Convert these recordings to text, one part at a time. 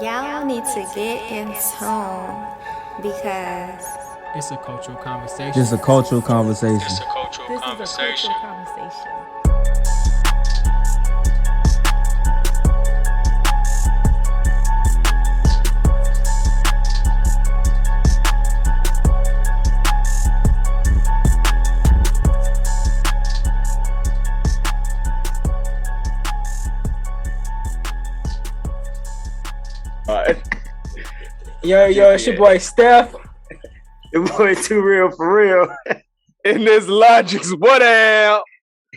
Y'all need to get in tune because It's a cultural conversation. This is a cultural conversation. It's a cultural conversation. Yo, it's your boy Steph. Your boy Too Real for real. And this Logic's what up?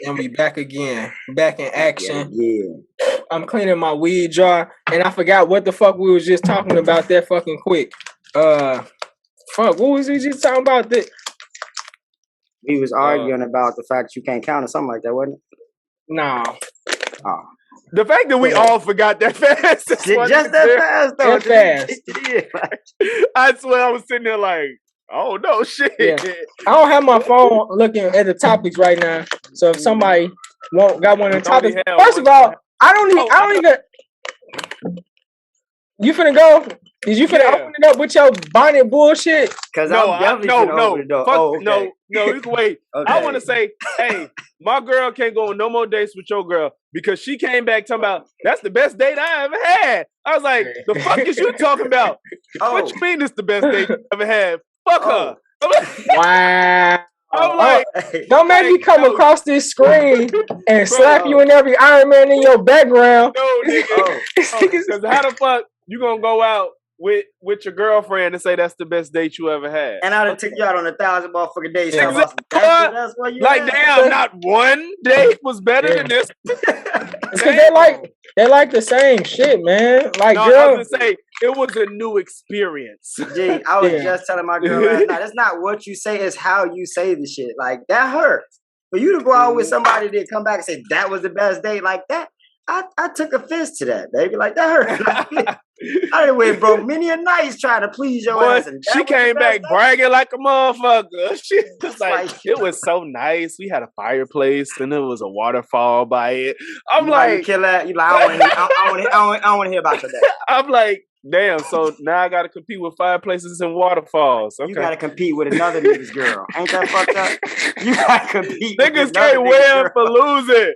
And we back again. Back in action. Yeah. I'm cleaning my weed jar. And I forgot what the fuck we was just talking about that fucking quick. Fuck, what was we just talking about? We was arguing about the fact you can't count or something like that, wasn't it? No. Oh. The fact that we all forgot that fast. Just that fast, though. That fast. Yeah. I swear I was sitting there like, oh no, shit. Yeah. I don't have my phone looking at the topics right now. So if somebody got one of the topics. First of all, I don't even. You finna go? Is you finna open it up with your bonnet bullshit? Because I'm definitely finna open it up. No, you can wait. Okay. I want to say, hey, my girl can't go on no more dates with your girl because she came back talking about that's the best date I ever had. I was like, the fuck is you talking about? What you mean it's the best date you ever had? Fuck her. Wow. I'm like, don't make me come across this screen and slap you in every Iron Man in your background. No, nigga. Because how the fuck you gonna go out with your girlfriend and say that's the best date you ever had? And I done took you out on 1,000 motherfucking days. Yeah. So that's what you like, damn, not one date was better than this. Because they like the same shit, man. Like, no, girl, I was gonna say it was a new experience. Gee, I was just telling my girl last night, it's not what you say, it's how you say the shit. Like, that hurts. For you to go out with somebody that come back and say that was the best date like that, I took offense to that, baby. Like, that hurt. I done went broke many a nights trying to please your ass. And she came back bragging like a motherfucker. She was like, it was so nice. We had a fireplace and there was a waterfall by it. I'm like, kill that. You like, I don't want to hear about your day. I'm like, damn. So now I got to compete with fireplaces and waterfalls. Okay. You got to compete with another nigga's girl. Ain't that fucked up? You got to compete. Niggas can't win for losing.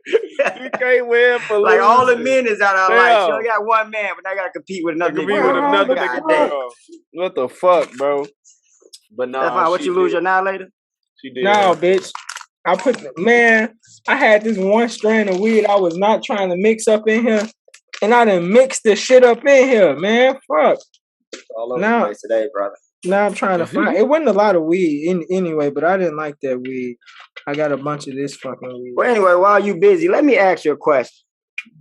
You can't win for losing. Like all the men is out of life. You only got one man, but now I got to compete with another nigga. Girl. What the fuck, bro? But no, that's fine. What you lose your now later? She did. No, bitch. I had this one strand of weed I was not trying to mix up in here. And I done mixed the shit up in here, man. Fuck. All over the place today, brother. Now I'm trying to find. It wasn't a lot of weed anyway, but I didn't like that weed. I got a bunch of this fucking weed. Well, anyway, while you busy, let me ask you a question.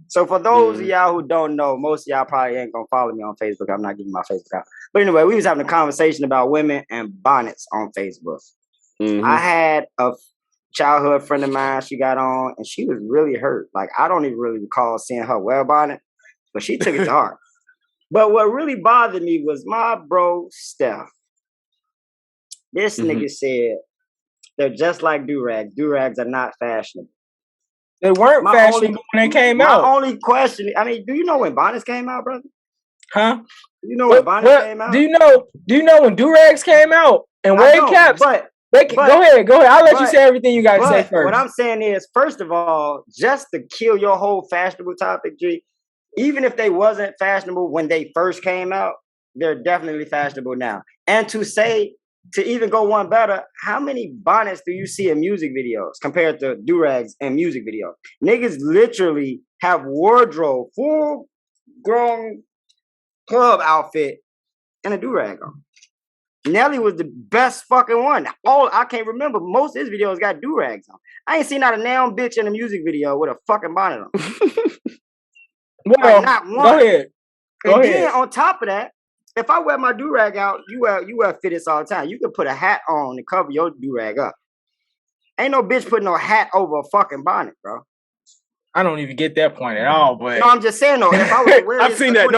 So for those of y'all who don't know, most of y'all probably ain't gonna follow me on Facebook. I'm not giving my Facebook out. But anyway, we was having a conversation about women and bonnets on Facebook. Mm-hmm. I had a childhood friend of mine. She got on, and she was really hurt. Like, I don't even really recall seeing her wear a bonnet, but she took it to heart. But what really bothered me was my bro, Steph. This nigga said, they're just like do-rags. Do-rags are not fashionable. They weren't fashionable when they came out. My only question, I mean, do you know when bonnets came out, brother? Huh? Do you know when bonnets came out? Do you know when do-rags came out? And wave caps? Go ahead. I'll let you say everything you gotta say first. What I'm saying is, first of all, just to kill your whole fashionable topic, G, even if they wasn't fashionable when they first came out, they're definitely fashionable now. And to even go one better, how many bonnets do you see in music videos compared to do-rags and music videos? Niggas literally have wardrobe, full-grown club outfit and a do-rag on. Nelly was the best fucking one. I can't remember. Most of his videos got do-rags on. I ain't seen not a damn bitch in a music video with a fucking bonnet on. Well, like, not one. Go ahead. Then on top of that, if I wear my do-rag out, you wear fitteds all the time. You can put a hat on to cover your do-rag up. Ain't no bitch putting no hat over a fucking bonnet, bro. I don't even get that point at all, but no, I'm just saying though. If I was wearing I've seen that.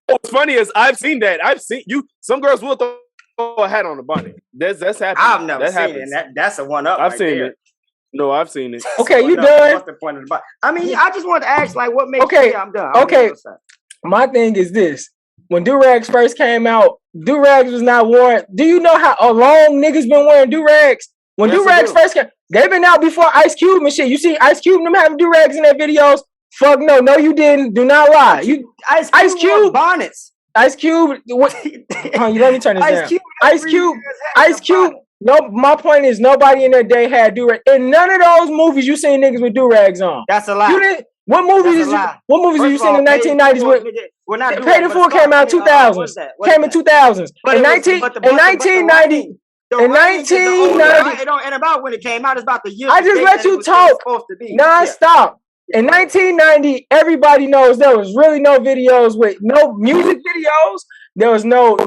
What's funny is I've seen that. I've seen you. Some girls will throw a hat on the bonnet. That's happened. I've never seen it. That's a one up. I've seen it. No, I've seen it. Okay, you done? What's the point of the bonnet? I mean, I just wanted to ask, like, what makes you I'm done. Okay. my thing is this: when do-rags first came out, do-rags was not worn. Do you know how long niggas been wearing do-rags? When do-rags first came, they've been out before Ice Cube and shit. You see Ice Cube and them having do-rags in their videos? Fuck no, you didn't. Do not lie. You Ice Cube bonnets. Ice Cube. What? Let me turn this down. Ice Cube. No, my point is nobody in that day had do-rags. In none of those movies you seen niggas with do-rags on. That's a lie. What movies have you seen in the 1990s with? Paid in Full came out 2000s. Came in 2000s. In 1990. In 1990, it ain't about when it came out. It's about the year. I just let you talk non-stop. In 1990, everybody knows there was really no videos with no music videos. There was no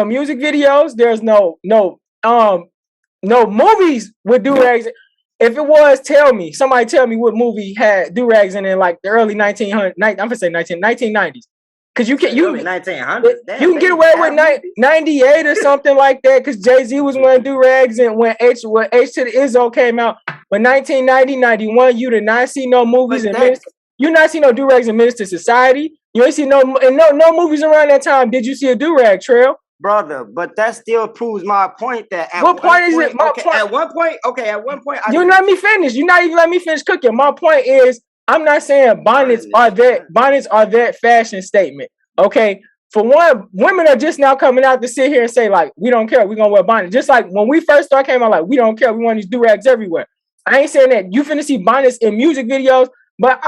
music videos. There's no movies with do-rags. If it was, somebody tell me what movie had do-rags in it, like the early 1900s. I'm gonna say 1990s. Cause you can get away with 98 or something like that. Cause Jay-Z was wearing do-rags, and when H to the Izzo came out, but 1990, 91, you did not see no movies you not see no do-rags in Menace to Society. You ain't see no movies around that time. Did you see a do-rag, Trail? Brother, but that still proves my point that at what point is it? At one point, you let me finish. You're not even letting me finish cooking. My point is, I'm not saying bonnets are that fashion statement. Okay. For one, women are just now coming out to sit here and say, like, we don't care, we're gonna wear bonnets. Just like when we first came out, like, we don't care, we want these do-rags everywhere. I ain't saying that you finna see bonnets in music videos, but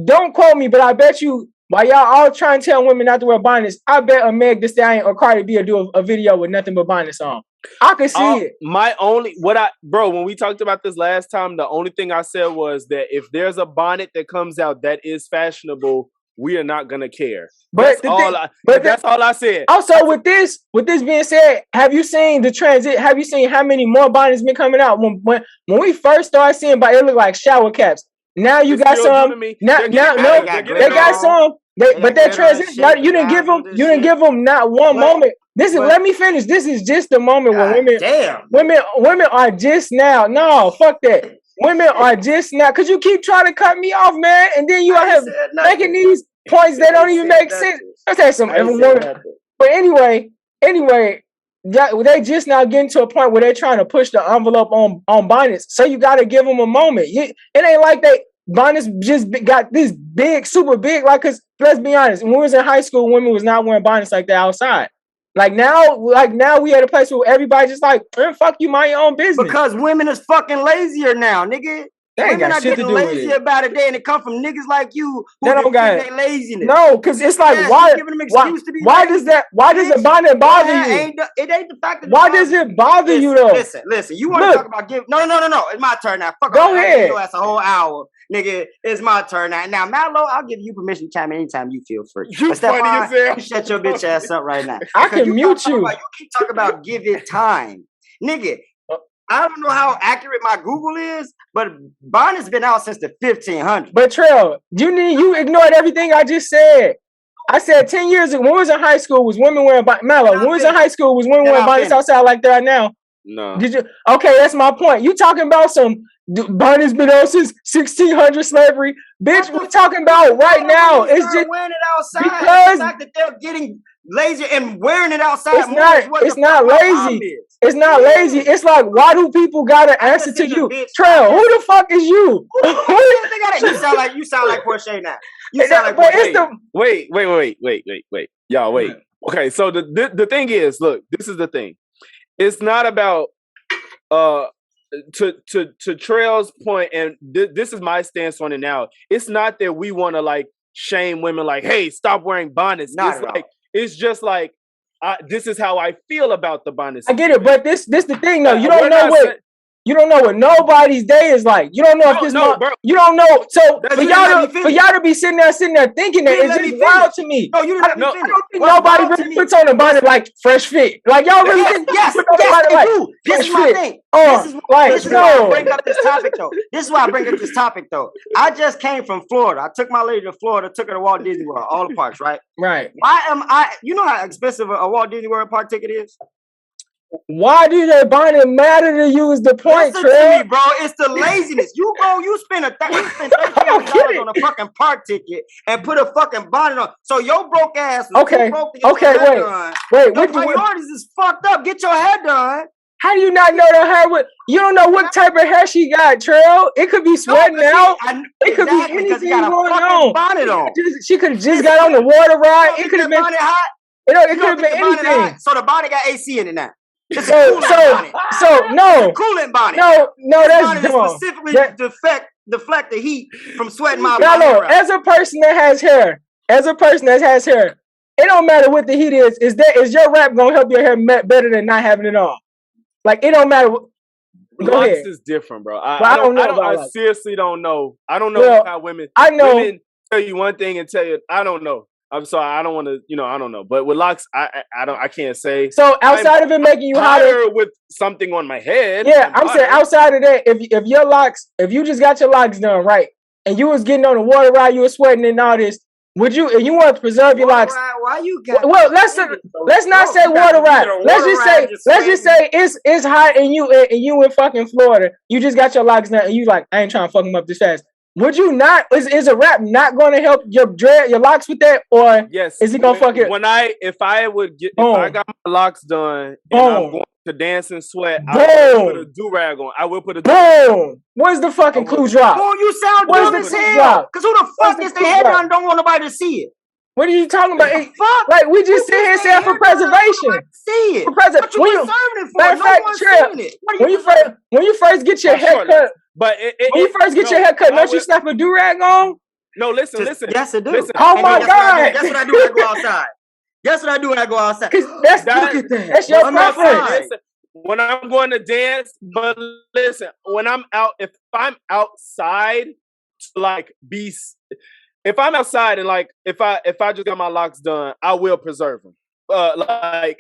don't quote me, but I bet you while y'all all trying to tell women not to wear bonnets, I bet a Meg Thee Stallion or Cardi B will do a video with nothing but bonnets on. I can see it. When we talked about this last time, the only thing I said was that if there's a bonnet that comes out that is fashionable, we are not gonna care. That's all I said. Also, with this being said, have you seen the transit? Have you seen how many more bonnets been coming out? When we first started seeing, but it looked like shower caps. Now you got some. They got some. But that transition, you didn't give them not one moment. Let me finish. This is just the moment when women are just now. No, fuck that. Women are just now, because you keep trying to cut me off, man, and then you are making these points that don't even make sense. Let's have some. But anyway, they just now getting to a point where they're trying to push the envelope on bonnets. So you got to give them a moment. It ain't like bonnets just got this big, super big. Like, cause let's be honest, when we was in high school, women was not wearing bonnets like that outside. Like now we at a place where everybody just like, fuck you, mind your own business. Because women is fucking lazier now, nigga. Women are getting lazy about it, and it come from niggas like you who don't got their laziness. No, because it's like why does the bonnet bother you? It ain't the fact that. Why does it bother you though? Listen. You want to talk about No. It's my turn now. Fuck Go ahead. That's a whole hour, nigga. It's my turn now. Now, Mallow, I'll give you permission to chime in anytime you feel free. You funny as hell. You shut your bitch ass up right now. I can mute you. You keep talking about give it time, nigga. I don't know how accurate my Google is, but bonnet's been out since the 1500s. But Trell, you ignored everything I just said. I said 10 years ago, when we was in high school, was women wearing Mallow. When we was in high school, was women wearing bonnets outside like they are now? No. Did you? Okay, that's my point. You talking about some bonnets been out since 1600 slavery, bitch? We're talking about right now. It's just wearing it outside. Because the fact that they're getting lazy and wearing it outside. It's not lazy. It's not lazy. It's like, why do people gotta answer to you? Trail, who the fuck is you? You sound like Portia now. You sound like Portia. Wait. Y'all, wait. Okay, so the thing is, look, this is the thing. It's not about to Trail's point, and this is my stance on it now. It's not that we want to like shame women, like, hey, stop wearing bonnets. It's just like, this is how I feel about the bonnets. I get it, but this the thing though. You don't know what nobody's day is like. You don't know if this. You don't know. So for y'all to be sitting there thinking that it's just wild to me. No, you didn't. I don't think nobody really puts on a bonnet like fresh fit. Like y'all really think? Yes, this is my thing. This is why I bring up this topic though. I just came from Florida. I took my lady to Florida, took her to Walt Disney World, all the parks, right? Right. Why am I? You know how expensive a Walt Disney World park ticket is? Why do that bonnet matter to you? Is the point, Listen to me, bro. It's the laziness. You spend $30 on on a fucking park ticket and put a fucking bonnet on. So your broke ass was Okay. too broke to get your hair done. Wait. Your priorities is fucked up. Get your hair done. How do you not know the hair? You don't know what type of hair she got, Trail. It could be sweating out. It could be anything going on. Bonnet on. She could have just got on the water ride. It could have been hot. It could have been anything. So the bonnet got AC in it now. It's So no. Coolant bonnet. No, that's dumb. Specifically deflect the heat from sweating my body. No, as a person that has hair, it don't matter what the heat is. Is your rap gonna help your hair better than not having it on? Like it don't matter. Go ahead. Is different, bro. I don't know. I seriously don't know. I don't know how women. I know. Women tell you one thing and tell you I don't know. I'm sorry. I don't want to. I don't know. But with locks, I can't say. So outside of it making you hotter with something on my head. Yeah, I'm saying outside of that, if your locks, if you just got your locks done right, and you was getting on the water ride, you was sweating and all this. Would you? And you want to preserve your locks? Why you got? Well, let's not say water ride. Let's just say it's hot and you in fucking Florida. You just got your locks done and you like I ain't trying to fuck them up this fast. Would you not? Is a rap not going to help your locks with that, or yes? Is he gonna fuck it? If I got my locks done and I'm going to dance and sweat, I will put a do-rag on. I will put a boom. Where's the fucking clue drop? Boom, you sound dumb as hell. Because who the fuck gets their head done and don't want nobody to see it? What are you talking about? Fuck? Like we just sit here and say for preservation. See it. For preservation. What you preserving it for? No one's seeing it. When you first get your hair cut, when you first get your hair cut, don't you snap a do-rag on? No, listen. Yes, I do. Listen, oh my God. That's what I do when I go outside. That's what I do when I go outside. That's your preference. When I'm going to dance, but listen, when I'm out, if I'm outside, like if I'm outside and like if I just got my locks done, I will preserve them. But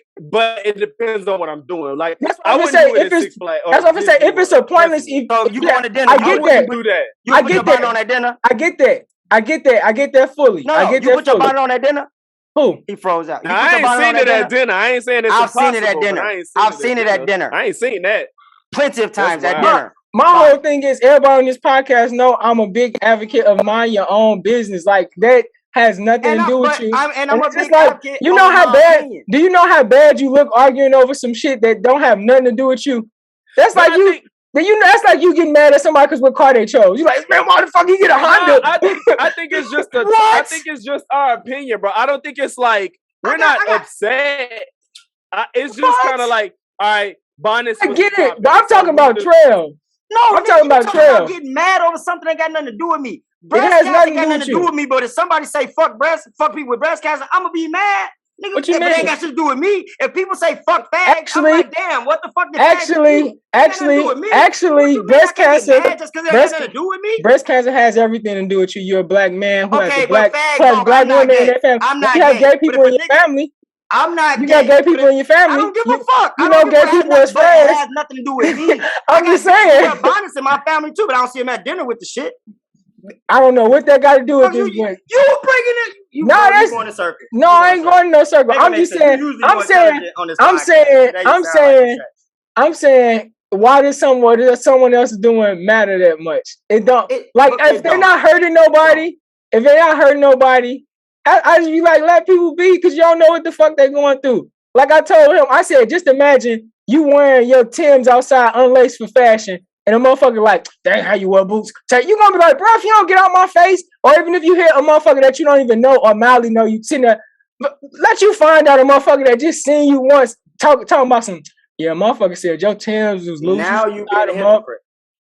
it depends on what I'm doing. Like I wouldn't do it at Six Flags. That's what I'm saying. If it's a pointless, so you going to dinner? I get that. Do that. You put your bonnet on at dinner. I get that fully. No, I get you that put your bonnet on at dinner. Who? He froze out. I ain't seen it at dinner. I ain't saying it's impossible. I've seen it at dinner. I've seen it at dinner. I ain't seen that. Plenty of times at dinner. My whole thing is everybody on this podcast know I'm a big advocate of mind your own business. Like that has nothing to do with you. I'm a big advocate. You know how bad? Do you know how bad you look arguing over some shit that don't have nothing to do with you? That's like you. That's like you getting mad at somebody because what car they chose. You like, man, why the fuck you get a Honda? I think it's just I think it's just our opinion, bro. I don't think it's like we're not upset. It's just kind of like, all right, Bonnets. I get it, but I'm talking about Trail. No, I'm talking about Trail. Getting mad over something that got nothing to do with me. It has nothing to do with me. But if somebody say fuck people with breast cancer, I'm gonna be mad. Nigga, what you mean? It ain't got shit to do with me. If people say fuck fags, I'm like, damn, what the fuck? Actually, breast cancer. Just because it has nothing to do with me. Breast cancer has everything to do with you. You're a black man who has black women in their family. I'm not you have gay people in your family. I'm not. You got gay people in your family. I don't give a fuck. You know gay people as friends. It has nothing to do with me. I'm just saying. I got Bonnets in my family too, but I don't see them at dinner with the shit. I don't know what that got to do with this. You bringing it? That's going to circle. No, I ain't going to no circle. I'm just saying. I'm saying. Why does someone else doing matter that much? It don't. If they're not hurting nobody, I just be like, let people be, because you don't know what the fuck they're going through. Like I told him, I said, just imagine you wearing your Timbs outside unlaced for fashion, and a motherfucker like, dang, how you wear boots? So you gonna be like, bro, if you don't get out my face, or even if you hit a motherfucker that you don't even know or mildly know, you sitting there, let you find out a motherfucker that just seen you once talking about some, yeah, motherfucker said your Timbs was loose. Now you got a hypocrite.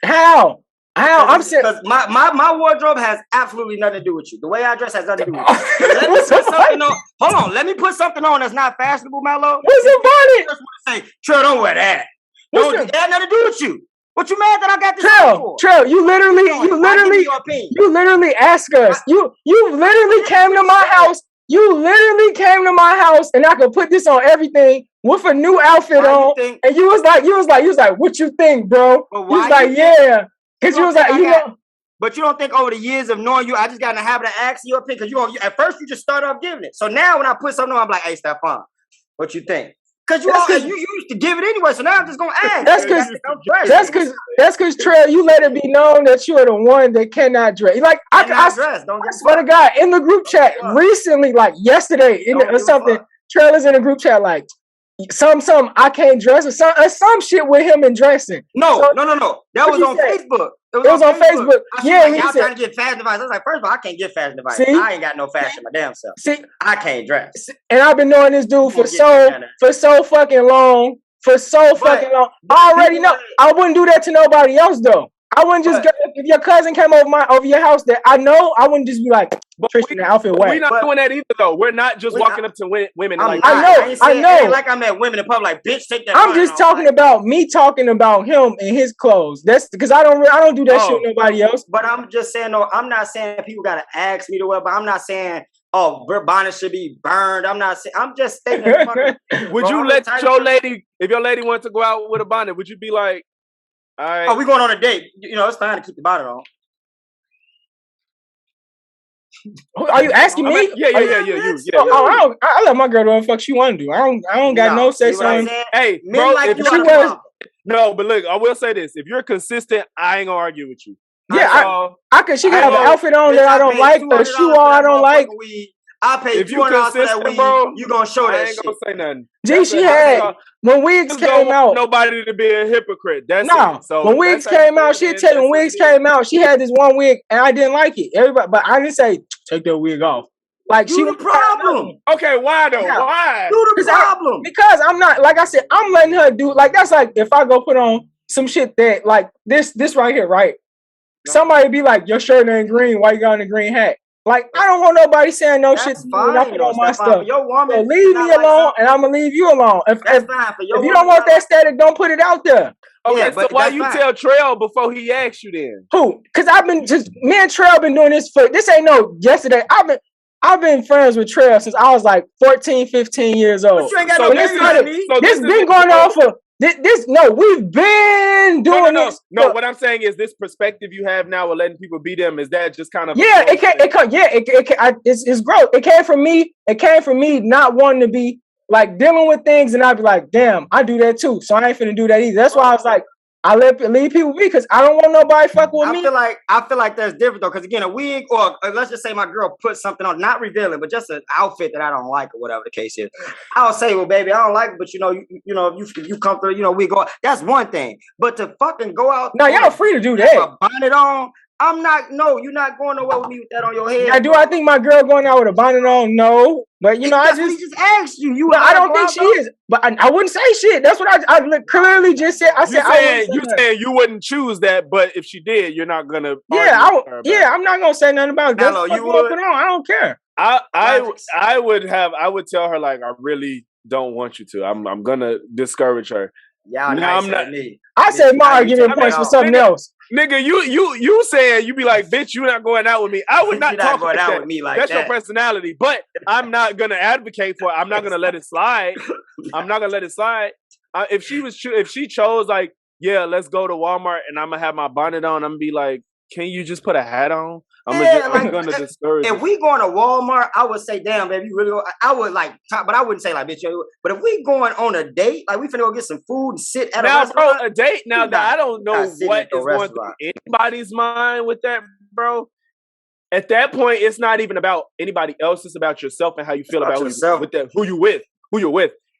How? I'm saying because my wardrobe has absolutely nothing to do with you. The way I dress has nothing to do with you. Let me put something on. Hold on, let me put something on that's not fashionable, Mello. What's the bonnet? Just want to say, Trill, don't wear that. It had nothing to do with you. What you mad that I got this for? Trill, you literally asked us. You literally came to my house. You literally came to my house, and I could put this on everything with a new outfit on. And you was like, what you think, bro? You was like, yeah. Because you was like, but you don't think over the years of knowing you, I just got in the habit of asking you a pick. Because at first you just started off giving it. So now when I put something on, I'm like, hey, Stephon, what you think? Because you week to give it anyway. So now I'm just gonna ask. That's because Trail, you let it be known that you are the one that cannot dress. Like I swear to God, in the group chat recently, like yesterday, or something, Trail is in a group chat like some I can't dress or some shit with him and dressing. No. That was on Facebook. It was on Facebook. Y'all trying to get fashion advice. I was like, first of all, I can't get fashion advice. I ain't got no fashion my damn self. I can't dress. And I've been knowing this dude for so fucking long. I already know. I wouldn't do that to nobody else though. I wouldn't just go, if your cousin came over your house that I know, I wouldn't just be like, Tristan, the outfit wet. We're not doing that either though. We're not just walking up to women like I know. Like I'm at women in public, like, bitch, take that. I'm just talking about him and his clothes. That's because I don't do that shit with nobody else. But I'm just saying, no, I'm not saying people gotta ask me to wear, but I'm not saying bonnet should be burned. I'm not saying. I'm just stating. Would you let your lady, if your lady wants to go out with a bonnet, would you be like, all right? Oh, we going on a date. You know, it's fine to keep the bonnet on. Are you asking me? Yeah. I let my girl do what the fuck she want to do. I don't got no say so. Hey, bro, if she was no, but look, I will say this: if you're consistent, I ain't gonna argue with you. Yeah, I could. She can have an outfit on that I don't like, or a shoe on I don't like. I paid $200 for that weed. Bro, you gonna show that I ain't shit? gonna say nothing. G, she had when wigs came out. Nobody to be a hypocrite. That's no. So when wigs came out, she tell when wigs came out, she had this one wig and I didn't like it. Everybody, but I didn't say take that wig off. Like she was the problem. Okay, why though? Yeah. Why? You the problem. Because I'm not, like I said, I'm letting her do, like, that's like if I go put on some shit that like this right here, right? Somebody be like, your shirt ain't green, why you got on a green hat? Like, I don't want nobody saying no shit to me when I put on my stuff. Your woman, so leave me alone, and I'm gonna leave you alone. If you don't want that static, don't put it out there. Okay, yeah, so why you tell Trail before he asked you then? Who? Because me and Trail been doing this this ain't no yesterday. I've been friends with Trail since I was like 14, 15 years old. But you ain't got no this been going on for we've been doing this. No, what I'm saying is this perspective you have now of letting people be them, is that just kind of it's growth. It came from me. It came from me not wanting to be like dealing with things, and I'd be like, damn, I do that too. So I ain't finna do that either. That's why I was like, I leave people be, because I don't want nobody fuck with me. I feel like that's different though, because again, a wig or let's just say my girl put something on, not revealing, but just an outfit that I don't like or whatever the case is. I'll say, well, baby, I don't like it, but you come through, we go. That's one thing. But to fucking go out, no, y'all free to do that. A bonnet on. I'm not. No, you're not going nowhere with me with that on your head. Now, do I think my girl going out with a bonnet on? No, but I just asked you. I don't think she is. But I wouldn't say shit. That's what I clearly just said. You saying you wouldn't choose that, but if she did, you're not gonna. I'm not gonna say nothing about it. Hello, you would. Put on. I don't care. I would tell her like, I really don't want you to. I'm gonna discourage her. Yeah, I'm not me. I said my argument points for something else. Nigga, you saying you be like, bitch, you not going out with me. I would not talk like that. With me like That's that. your personality. But I'm not gonna advocate for it. I'm not gonna let it slide. If she chose like, yeah, let's go to Walmart and I'm gonna have my bonnet on, I'm gonna be like, can you just put a hat on? I'm gonna discourage. If we going to Walmart, I would say, damn, baby, you really go. I would like, but I wouldn't say like, bitch. But if we going on a date, like we finna go get some food and sit at a restaurant. Bro, a date. Now that I don't know what is going through anybody's mind with that, bro. At that point, it's not even about anybody else. It's about yourself and how you feel about who you're with.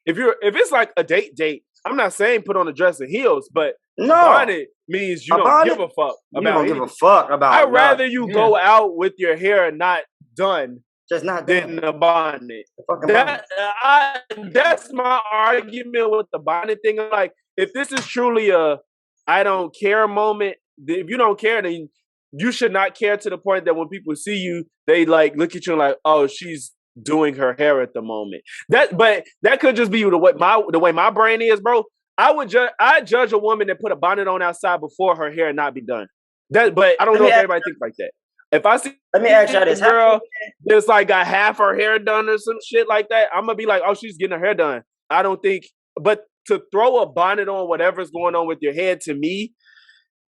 If it's like a date, I'm not saying put on a dress and heels, but bonnet means you don't give a fuck about it. You don't give a fuck about it. I'd rather you go out with your hair not done just not than a bonnet. That's my argument with the bonnet thing. Like, if this is truly a I don't care moment, if you don't care, then you should not care to the point that when people see you, they like look at you and like, oh, she's doing her hair at the moment. But that could just be the way my brain is, bro. I judge a woman that put a bonnet on outside before her hair not be done. But I don't know if everybody thinks like that. If I see this girl that's like got half her hair done or some shit like that, I'm gonna be like, oh, she's getting her hair done. I don't think, but to throw a bonnet on whatever's going on with your head, to me,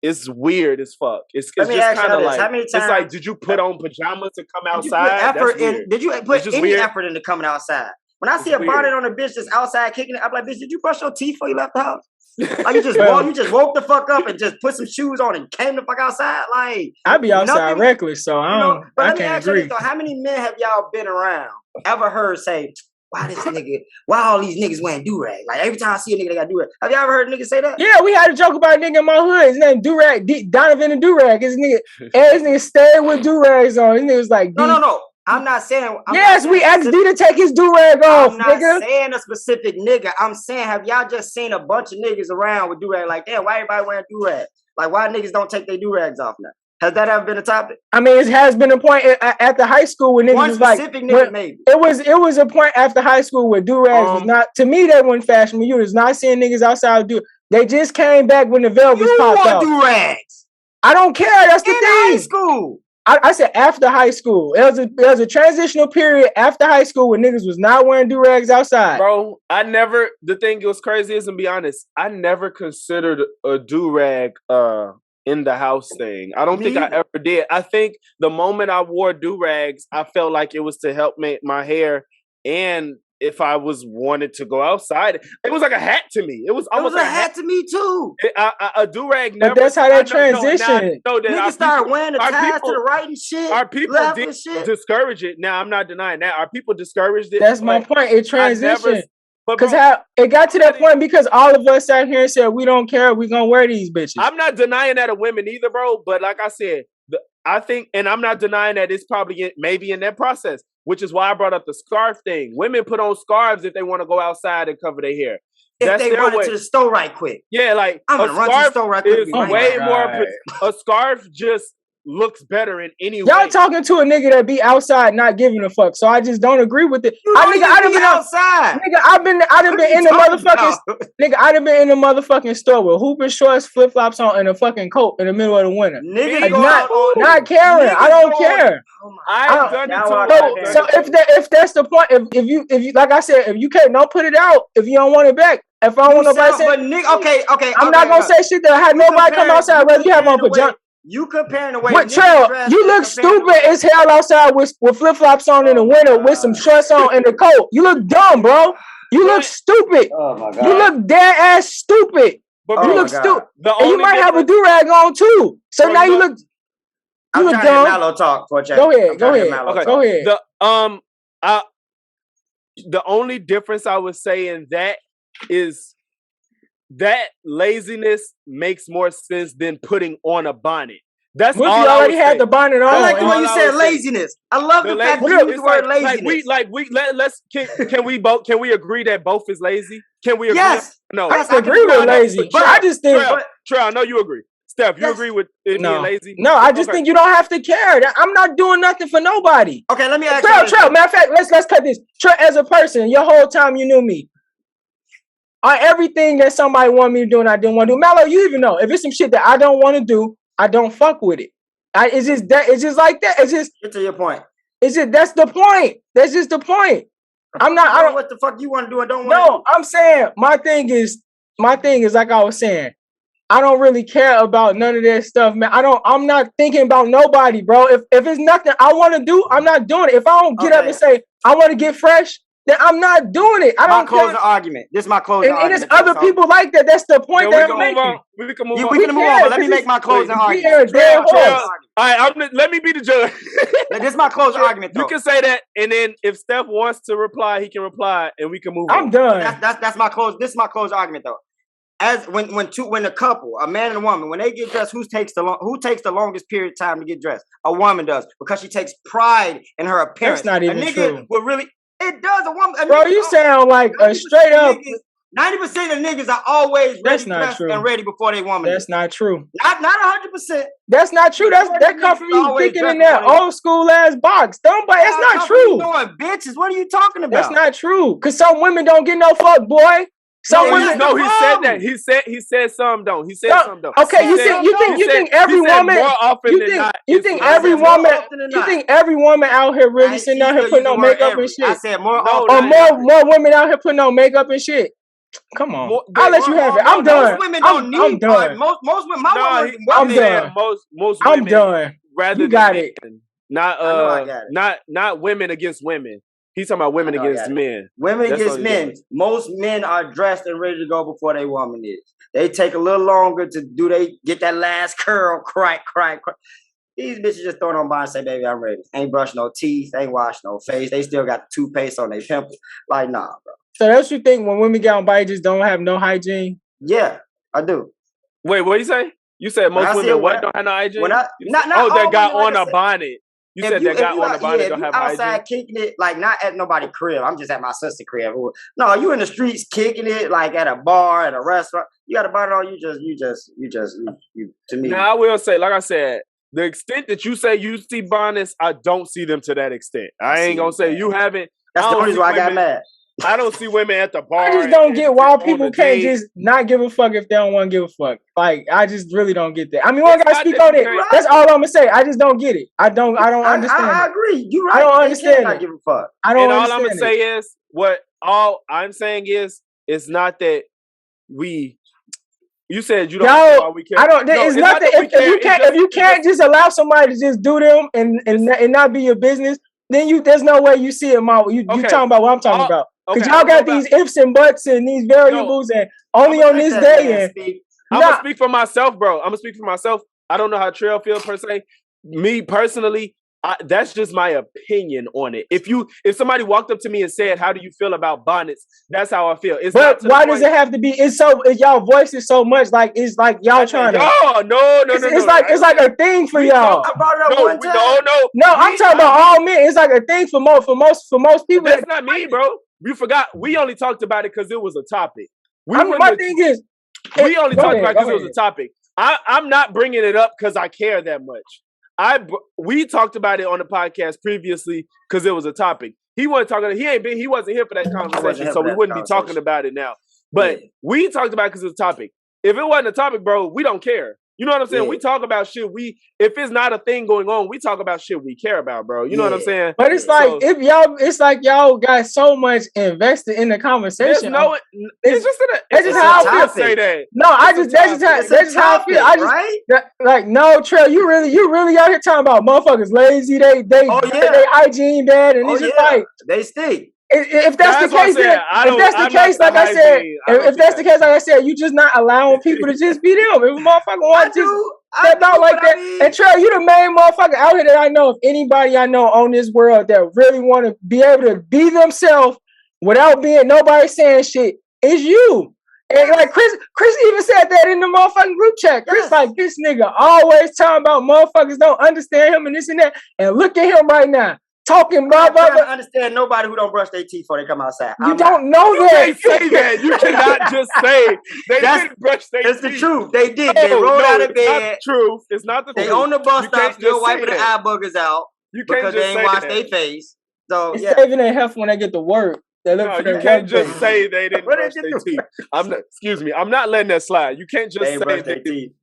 it's weird as fuck. It's just kind of like, it's like, did you put on pajamas to come outside? Did you put any effort into coming outside? When I see a bonnet on a bitch that's outside kicking it, I'm like, bitch, did you brush your teeth before you left the house? Like you just woke the fuck up and just put some shoes on and came the fuck outside. Like I be outside reckless, so I don't. But I let me can't ask you agree. this though: how many men have y'all been around ever heard say, "Why all these niggas wearing do-rag?" Like every time I see a nigga, they got do-rag. Have y'all ever heard a nigga say that? Yeah, we had a joke about a nigga in my hood. His name Do-Rag, Donovan and Do-Rag. His nigga stayed with do-rags on. His nigga was like, No. I'm not saying. We asked D to take his do-rag off, I'm not saying a specific nigga. I'm saying, have y'all just seen a bunch of niggas around with do-rag? Like, damn, why everybody wearing do-rag? Like, why niggas don't take their do-rags off now? Has that ever been a topic? I mean, it has been a point at the high school when niggas One was like, specific nigga maybe. It was a point after high school where do-rags was not, to me, they weren't fashionable. You was not seeing niggas outside do. They just came back when the velvets popped out. Do-rags. I don't care. That's the thing. In high school. I said after high school. It was a transitional period after high school when niggas was not wearing do-rags outside. Bro, the thing that was crazy is, and be honest, I never considered a do-rag in the house thing. I don't think I ever did. I think the moment I wore do-rags, I felt like it was to help make my hair, and if I was wanted to go outside, it was like a hat to me. It was almost like a hat to me too. A do-rag never. But that's how they transition. Niggas started wearing the ties to the right and shit. Our people did discourage it. Now I'm not denying that. Our people discouraged it. That's my point. It transitioned. Because it got to that point because all of us sat here and said, we don't care. We're going to wear these bitches. I'm not denying that of women either, bro. But like I said, I think, and I'm not denying that it's probably maybe in that process, which is why I brought up the scarf thing. Women put on scarves if they want to go outside and cover their hair. If they run to the store right quick. Yeah, like I'm going to run to the store right quick. Is way more. A scarf just looks better in any way. Y'all talking to a nigga that be outside not giving a fuck, so I just don't agree with it. I done been outside. Nigga, I done been in the motherfucking nigga. I done been in the motherfucking store with hooping shorts, flip flops on, and a fucking coat in the middle of the winter. Nigga, like, not caring. I don't care. I've done it too. So if that's the point, if you like I said, if you can't, don't put it out. If you don't want it back. If I don't want nobody saying, okay, I'm not gonna say shit that I had nobody come outside. Whether you have on pajamas. You comparing the way you look stupid as hell outside with flip flops on in the winter with some shorts on and a coat. You look dumb, bro. You look stupid. Oh my God. You look dead ass stupid. But you look stupid. And you might have a do rag on too. So now you look. You look dumb. Mallow talk for a second. Go ahead. The only difference I would say in that is that laziness makes more sense than putting on a bonnet. That's what all you already had the bonnet on. I like the way you said laziness. I love the fact that you used the word laziness. Can we agree that both is lazy? Can we agree? Yes. No. I agree with lazy. But I just think Trey, I know you agree. Steph, you agree with it being lazy? No, I just think you don't have to care. I'm not doing nothing for nobody. Okay, let me ask you. Trey, matter of fact, let's cut this. Trey, as a person, your whole time you knew me. On everything that somebody want me to do and I didn't want to do. Mallow, you even know. If it's some shit that I don't want to do, I don't fuck with it. It's just like that. It's just get to your point. That's the point. That's just the point. I don't know what the fuck you want to do and don't want to do. No, I'm saying my thing is like I was saying, I don't really care about none of that stuff, man. I'm not thinking about nobody, bro. If it's nothing I want to do, I'm not doing it. If I don't get up and say I want to get fresh, then I'm not doing it. I don't care. Closing argument. This is my closing argument. And there's other people like that. That's the point that I'm making. We can move on. We can move on, but let me make my closing argument. All right, let me be the judge. This is my closing argument, though. You can say that, and then if Steph wants to reply, he can reply, and we can move on. I'm done. That's my close. This is my closing argument, though. As when a couple, a man and a woman, when they get dressed, who takes the longest period of time to get dressed? A woman does, because she takes pride in her appearance. That's not even true. Will really. It does. A woman. Bro, you sound like a straight up. 90% of niggas are always ready, dressed, and ready before they woman. That's not true. Not 100%. That's not true. That comes from you thinking in that old school ass box. That's not true. Doing bitches. What are you talking about? That's not true. Cause some women don't get no fuck, boy. Some women. No, he said that. He said some don't. He said some don't. Okay, you think every woman more often than not. You think every woman out here really sitting out here putting on makeup and shit? I said more more women out here putting on makeup and shit. Come on, I'll let you have it. I'm done. Most women don't need. I'm done. Most women. I'm done. Most I'm done. Rather you got it. Not women against women. He's talking about women against men. Women against men. Most men are dressed and ready to go before they woman is. They take a little longer to get that last curl, crack. These bitches just throwing on by and say, baby, I'm ready. Ain't brush no teeth, ain't wash no face. They still got toothpaste on their pimples. Like, nah, bro. So that's what you think when women get on bike just don't have no hygiene? Yeah, I do. Wait, what you say? You said most women don't have no hygiene? That got on a bonnet. You said that got on a bonnet don't have hygiene? Outside kicking it, like not at nobody's crib. I'm just at my sister's crib. No, you in the streets kicking it, like at a bar, at a restaurant. You got a bonnet on, you to me. Now, I will say, like I said, the extent that you say you see bonnets, I don't see them to that extent. I ain't going to say you haven't. That's the only reason why I got mad. I don't see women at the bar. I just don't get why people can't just not give a fuck if they don't want to give a fuck. Like, I just really don't get that. I mean, one gotta speak on it. Right. That's all I'm gonna say. I just don't get it. I don't understand. I agree. You're right. I don't understand. Not give a fuck. I don't. And all I'm gonna say is all I'm saying is it's not that we. You said you don't know why we care. I don't. It's not that if you can't just allow somebody to just do them and not be your business, then there's no way you see it. You talking about what I'm talking about. Because y'all got these ifs and buts and these variables and only on this day. I'm going to speak for myself, bro. I'm going to speak for myself. I don't know how Trail feels per se. Me personally, that's just my opinion on it. If somebody walked up to me and said, "How do you feel about bonnets?" That's how I feel. But why does it have to be? Y'all voice it so much, like it's like y'all trying to. No. It's like a thing for y'all. I brought it up one time. No. I'm talking about all men. It's like a thing for most people. That's not me, bro. You forgot. We only talked about it because it was a topic. My thing is, we only talked about it because it was a topic. I'm not bringing it up because I care that much. We talked about it on the podcast previously because it was a topic. He wasn't talking. He wasn't here for that conversation, so we wouldn't be talking about it now. But we talked about it because it's a topic. If it wasn't a topic, bro, we don't care. You know what I'm saying? We talk about shit. If it's not a thing going on, we talk about shit we care about, bro. You know what I'm saying? But it's like it's like y'all got so much invested in the conversation. It's just how I feel. Say that. No, that's just how I feel. Like no, Trey, you really out here talking about motherfuckers lazy. They hygiene bad, and it's just like they stink. If that's the case, like I said, you just not allowing people to just be them. If a motherfucker want to step out like that, and Trey, you the main motherfucker out here that I know. If anybody I know on this world that really want to be able to be themselves without being nobody saying shit, is you. And like Chris even said that in the motherfucking group chat. Chris like, this nigga always talking about motherfuckers don't understand him and this and that. And look at him right now. Talking blah blah. I don't understand nobody who don't brush their teeth before they come outside. You don't know that. You can't say that. You cannot just say they didn't brush their teeth. It's the truth. They did. They rolled out of bed. It's not the truth. It's not the truth. They on the bus stop still wiping the eye boogers out because they ain't washed their face. So saving their health when they get to work. You can't just say they didn't brush their teeth. I'm not letting that slide. You can't just say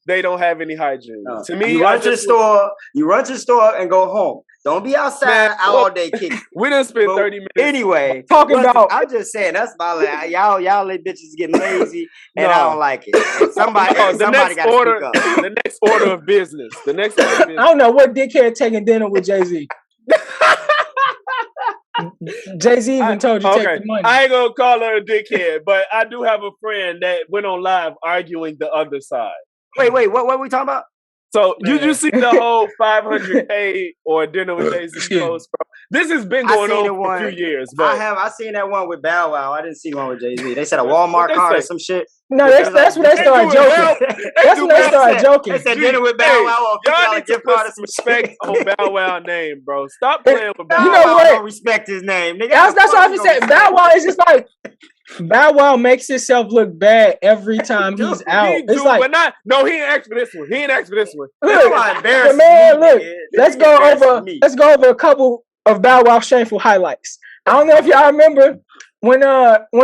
they don't have any hygiene. No. To me, you run to the store and go home. Don't be outside all day kicking. We done spent 30 minutes. Anyway, I'm just saying that's my y'all let bitches get lazy, and I don't like it. Somebody got to speak up. The next order of business. I don't know what dickhead taking dinner with Jay-Z. Jay-Z even told you take the money. I ain't gonna call her a dickhead, but I do have a friend that went on live arguing the other side. Wait, what are we talking about? So you just see the whole 500K or dinner with Jay-Z post, bro. This has been going on for a few years, but I seen that one with Bow Wow. I didn't see the one with Jay-Z. They said a Walmart card or some shit. No, that's when they started joking. That's when they started joking. They said dinner with Bow Wow. Y'all need to put some respect on Bow Wow name, bro. Stop playing with Bow Wow. You know what? Don't respect his name, nigga. That's what I said. Bow Wow is just like Bow Wow makes himself look bad every time he's out. It's like, he ain't asked for this one. Look, let's go over a couple of Bow Wow shameful highlights. I don't know if y'all remember when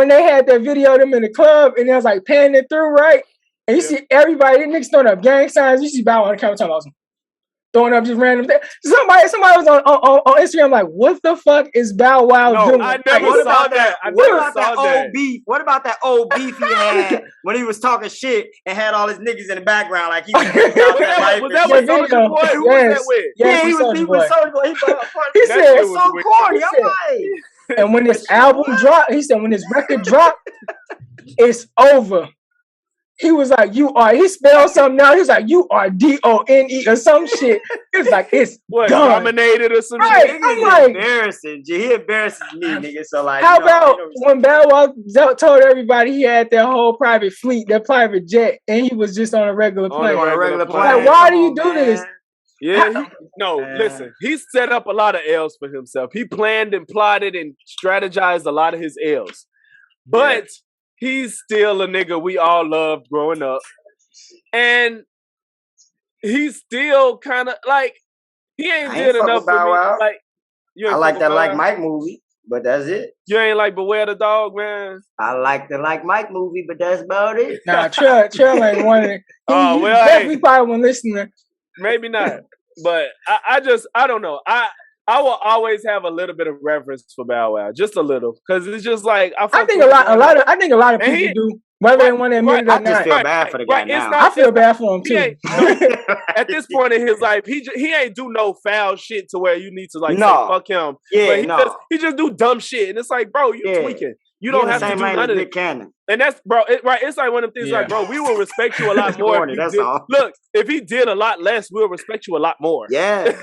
they had that video of them in the club and it was like panning it through, right? And you see everybody, niggas throwing up gang signs. You see Bow Wow on the camera talking about throwing up just random things. Somebody was on Instagram like, what the fuck is Bow Wow doing? I never saw that. What about that old beef he had when he was talking shit and had all his niggas in the background like he was was that with Soulja Boy? Who was that with? Yeah, he was Soulja Boy. He said it's so corny. I'm like, And when this album dropped, he said, when this record dropped, it's over. He was like, he spelled something out. He was like, URDONE or some shit. He was like, it's done. Dominated or some right. shit. I'm like, embarrassing. He embarrasses me, nigga. So like, how about when Bow Wow told everybody he had their whole private fleet, their private jet, and he was just on a regular plane? On a regular plane. Like, why do you do this? Yeah, listen, he set up a lot of L's for himself. He planned and plotted and strategized a lot of his L's. But he's still a nigga we all loved growing up. And he's still kind of like, he ain't did enough for me. Like, I like that Like Mike movie, but that's it. You ain't like Beware the Dog, man? I like the Like Mike movie, but that's about it. Nah, Trell ain't one of it. Oh, well, definitely probably one listener. Maybe not. But I don't know. I will always have a little bit of reverence for Bow Wow, just a little, because it's just like I think a lot of people do, whether they want to admit it or not. I just feel bad for the guy now. I feel bad for him too. At this point in his life, he ain't do no foul shit to where you need to say fuck him. Yeah, but he just do dumb shit, and it's like, bro, you tweaking. You don't have to do none of it. And that's, bro, it's like one of them things like, bro, we will respect you a lot more. Look, if he did a lot less, we'll respect you a lot more. Yeah.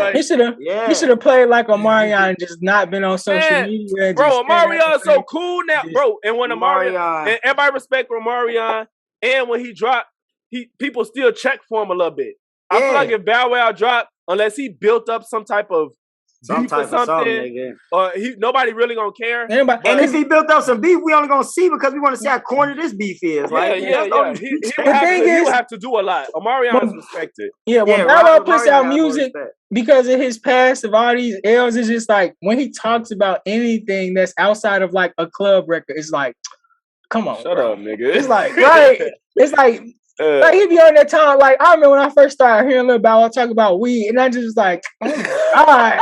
Like, he should have played like Omarion and just not been on social media. Bro, Omarion's so cool now, bro. And when Omarion, and everybody respect Omarion, and when he dropped, people still check for him a little bit. I feel like if Bow Wow dropped, unless he built up some type of something, or nobody really gonna care. And if he built up some beef, we only gonna see because we want to see how corny this beef is. Like, He would have to do a lot. Omarion is respected. Yeah, when Bow Wow puts out music because of his past of all these L's, it's just like when he talks about anything that's outside of like a club record, it's like, come on, shut up, nigga. It's like it's like. Like he be on that time. Like I remember when I first started hearing Lil Bow Wow talk about weed, and I just was like, all right.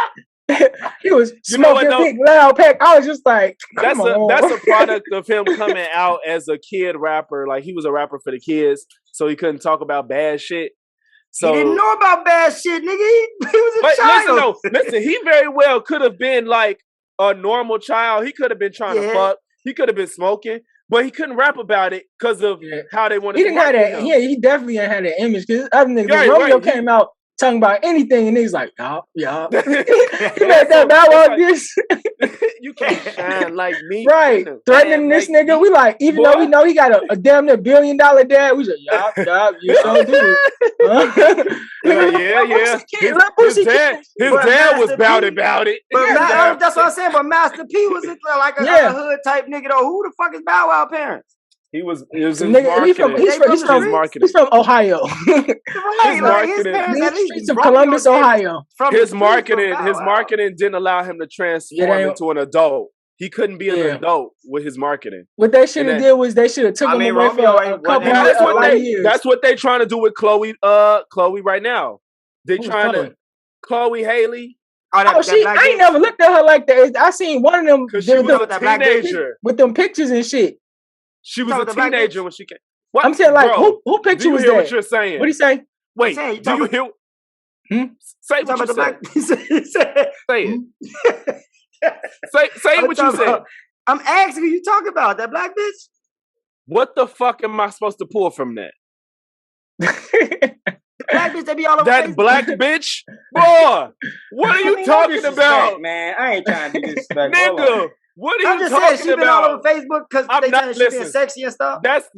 He was smoking big loud pack. I was just like, that's a product of him coming out as a kid rapper. Like he was a rapper for the kids, so he couldn't talk about bad shit. So he didn't know about bad shit, nigga. He was a child. Listen, he very well could have been like a normal child. He could have been trying to fuck. He could have been smoking. But he couldn't rap about it because of how they wanted to. He didn't have that. Yeah, he definitely didn't have that image. Because other niggas, Romeo came out talking about anything, and niggas like, yeah. He made that Bow Wow this. You can't shine like me. Right. Threatening this nigga. We like, even though we know he got a damn near $1 billion dad, we just, yup, you so do it. His dad was about it. But that's what I'm saying. But Master P was like a hood type nigga though. Who the fuck is Bow Wow parents? He was his marketing. He's from Ohio. He's from Columbus, Ohio. His marketing didn't allow him to transform into an adult. He couldn't be an adult with his marketing. What they should have did was they should have took him away for a couple years. That's what they trying to do with Chloe right now. They trying to Chloe Haley. I ain't never looked at her like that. I seen one of them she was a teenager with them pictures and shit. She was a teenager when she came. What? I'm saying, like, who picture was that? What you're saying? What do you say? Wait, do you hear? Say what you said. Say it. Say what you said. I'm asking you talking about that black bitch. What the fuck am I supposed to pull from that? Black bitch, they be all over that Facebook. Black bitch, boy. What are you talking about, man? I ain't trying to do this, nigga. What are you talking about? She been all over Facebook because they saying she being sexy and stuff. That's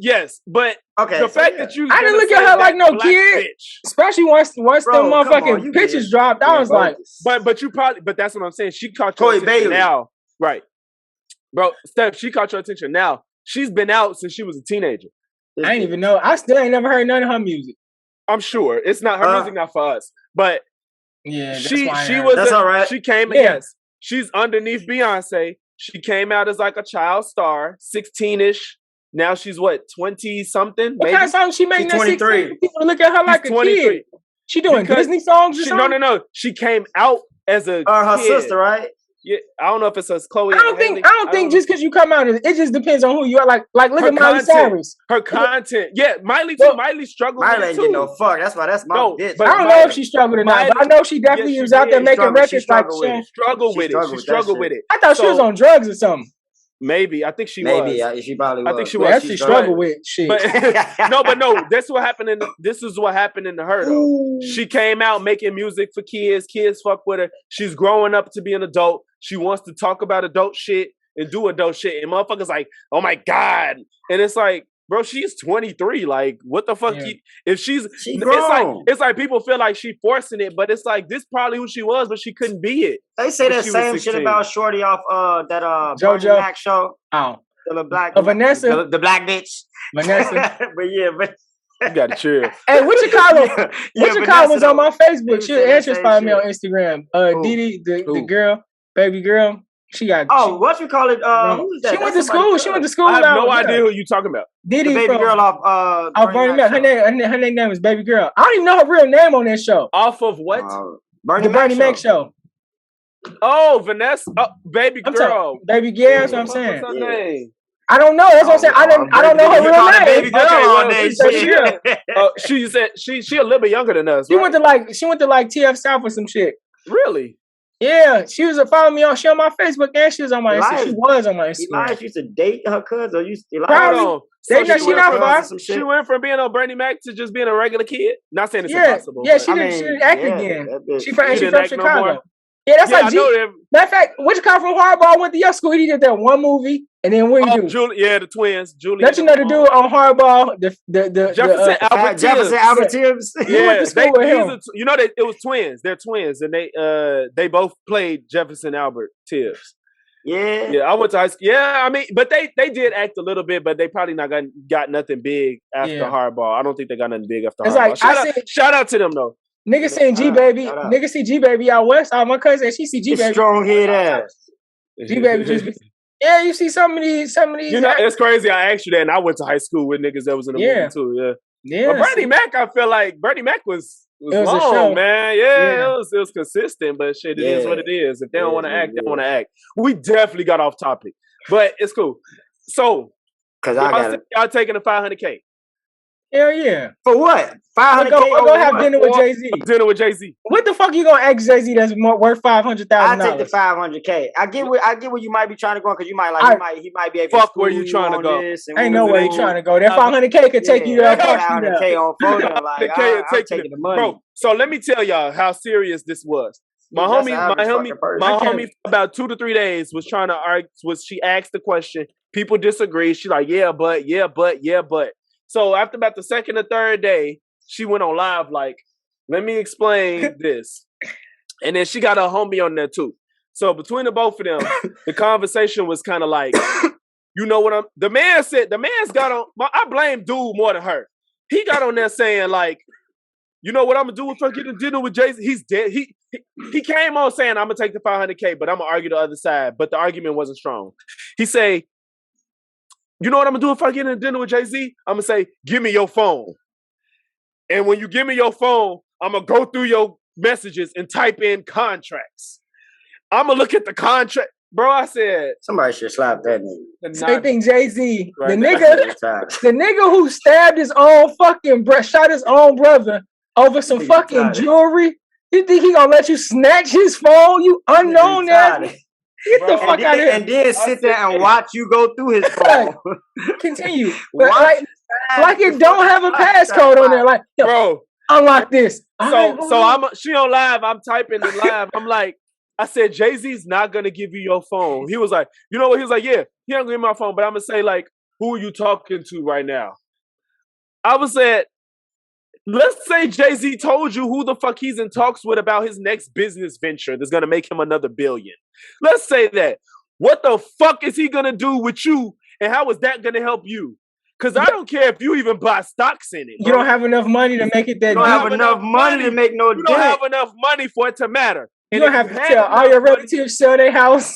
but the fact that you I didn't look at her like no kid, especially once them motherfucking pictures dropped. I was like, but that's what I'm saying. She caught your attention now, right, bro? Steph, she caught your attention now. She's been out since she was a teenager. I ain't even know. I still ain't never heard none of her music. I'm sure it's not her music, not for us, but she was. That's all right. She came in. Yes, she's underneath Beyonce. She came out as like a child star, 16-ish. Now she's what, 20-something? What kind of song she made? 23. People look at her like a 23. Kid. She doing Disney songs or something? No. She came out as a her kid. sister, right? Yeah, I don't know if it's a Chloe. I don't think just because you come out, it just depends on who you are. Like look her at Miley Cyrus. Her content, yeah, Miley too. Miley struggled with it ain't too. getting no fuck. That's my bitch. But I don't know if she struggled or not, but I know she definitely was out there making records. She struggled with it. I thought she was on drugs or something. Maybe I think she was. She probably was. I think she was. Well, she struggled with shit. But, no. This is what happened to her though. Ooh. She came out making music for kids. Kids fuck with her. She's growing up to be an adult. She wants to talk about adult shit and do adult shit. And motherfuckers like, oh my god. And it's like, bro, she's 23. Like, what the fuck? Yeah. If she's it's like people feel like she forcing it, but it's like this probably who she was, but she couldn't be it. They say that same shit about Shorty off that JoJo Mac show. Oh, the black Vanessa, the black bitch, Vanessa. but you gotta chill. Hey, what you call him? What you call was on my Facebook? She answers by me on Instagram. Didi, the girl, baby girl. She got. Oh, what you call it? Who's that? She went to school. She went to school. I have no idea who you talking about. Didi, the baby girl off Bernie Mac. Her name is Baby Girl. I don't even know her real name on that show. Off of what? The Bernie Mac show. Oh, Vanessa, Baby Girl. Baby Girl. That's what I'm saying. What's her name? I don't know. That's what I'm saying. I don't know her real name. Baby girl. She said she a little bit younger than us. She went to TF South or some shit. Really? Yeah, she was following me on. She on my Facebook and she was on my Instagram. She was on my Instagram. Elias used to date her cousin. Or used to probably. She not far. She went from being on Bernie Mac to just being a regular kid. Not saying it's impossible. Yeah, she didn't act again. She from Chicago. Yeah, that's like matter of fact, what you call from Hardball went to your school. He did that one movie, and then what you do? The twins. Julie. Don't you know the dude on Hardball? The Jefferson Albert Tibbs. Yeah, went to school with him. You know it was twins. They're twins, and they both played Jefferson Albert Tibbs. Yeah, I went to high school. Yeah, I mean, but they did act a little bit, but they probably not got nothing big after Hardball. I don't think they got nothing big after Hardball. Shout out to them though. Niggas seen G Baby. Niggas see G Baby out west. My cousin, she see G Baby. Strong head ass. G Baby just. Yeah, you see some of these. You know, it's crazy. I asked you that, and I went to high school with niggas that was in the movie too. Yeah. But Bernie Mac, I feel like Bernie Mac was long, man. Yeah, it was consistent, but shit, it is what it is. If they don't want to act, they don't want to act. We definitely got off topic, but it's cool. So, because y'all taking the $500K. Hell yeah. For what? $500K. Go have dinner with Jay-Z. Dinner with Jay-Z. What the fuck you gonna ask Jay-Z that's worth $500,000? I take the $500K. I get where you might be trying to go because you might he might be able to fuck where you trying to go. Ain't no way you trying to go. That $500K could take you there. $500K on photo. Like I'm taking the money. Bro, so let me tell y'all how serious this was. My homie, about 2 to 3 days was trying to argue. She asked the question. People disagree. She like, yeah, but. So after about the second or third day, she went on live like, let me explain this. And then she got her homie on there too. So between the both of them, the conversation was kind of like, you know what the man's got on, I blame dude more than her. He got on there saying like, you know what I'm gonna do if I get a dinner with Jay-Z? He's dead. He came on saying, I'm gonna take the $500K, but I'm gonna argue the other side. But the argument wasn't strong. He say, you know what I'm gonna do if I get in a dinner with Jay-Z? I'm gonna say, give me your phone. And when you give me your phone, I'm gonna go through your messages and type in contracts. I'm gonna look at the contract. Bro, I said somebody should slap that nigga. Same thing, Jay-Z. Right, the nigga who stabbed his own fucking shot his own brother over some fucking jewelry. You think he gonna let you snatch his phone? You unknown ass. Get the fuck out of here. And then sit there and watch you go through his phone. Continue. Like it don't have a passcode on there. Like, yo, bro, unlock this. So she on live. I'm typing in live. I'm like, I said, Jay-Z's not gonna give you your phone. He was like, you know what? He was like, yeah, he ain't gonna give me my phone, but I'm gonna say like, who are you talking to right now? I was said, let's say Jay-Z told you who the fuck he's in talks with about his next business venture that's gonna make him another billion. Let's say that. What the fuck is he gonna do with you, and how is that gonna help you? Because I don't care if you even buy stocks in it. Bro. You don't have enough money to make it that. You don't have enough money to make no. You don't have enough money for it to matter. You don't have to tell all your relatives sell their house.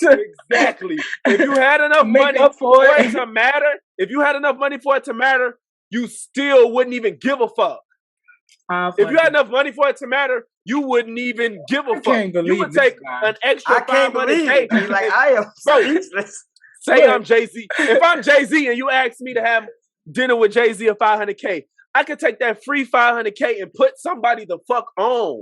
Exactly. If you had enough money for it to matter, you still wouldn't even give a fuck. If you had enough money for it to matter, you wouldn't even give a fuck. Can't believe You would this take guy. an extra I can't believe 500K. it. Like I am Bro, speechless. Say I'm Jay-Z. If I'm Jay-Z and you ask me to have dinner with Jay-Z at 500K, I could take that free 500K and put somebody the fuck on.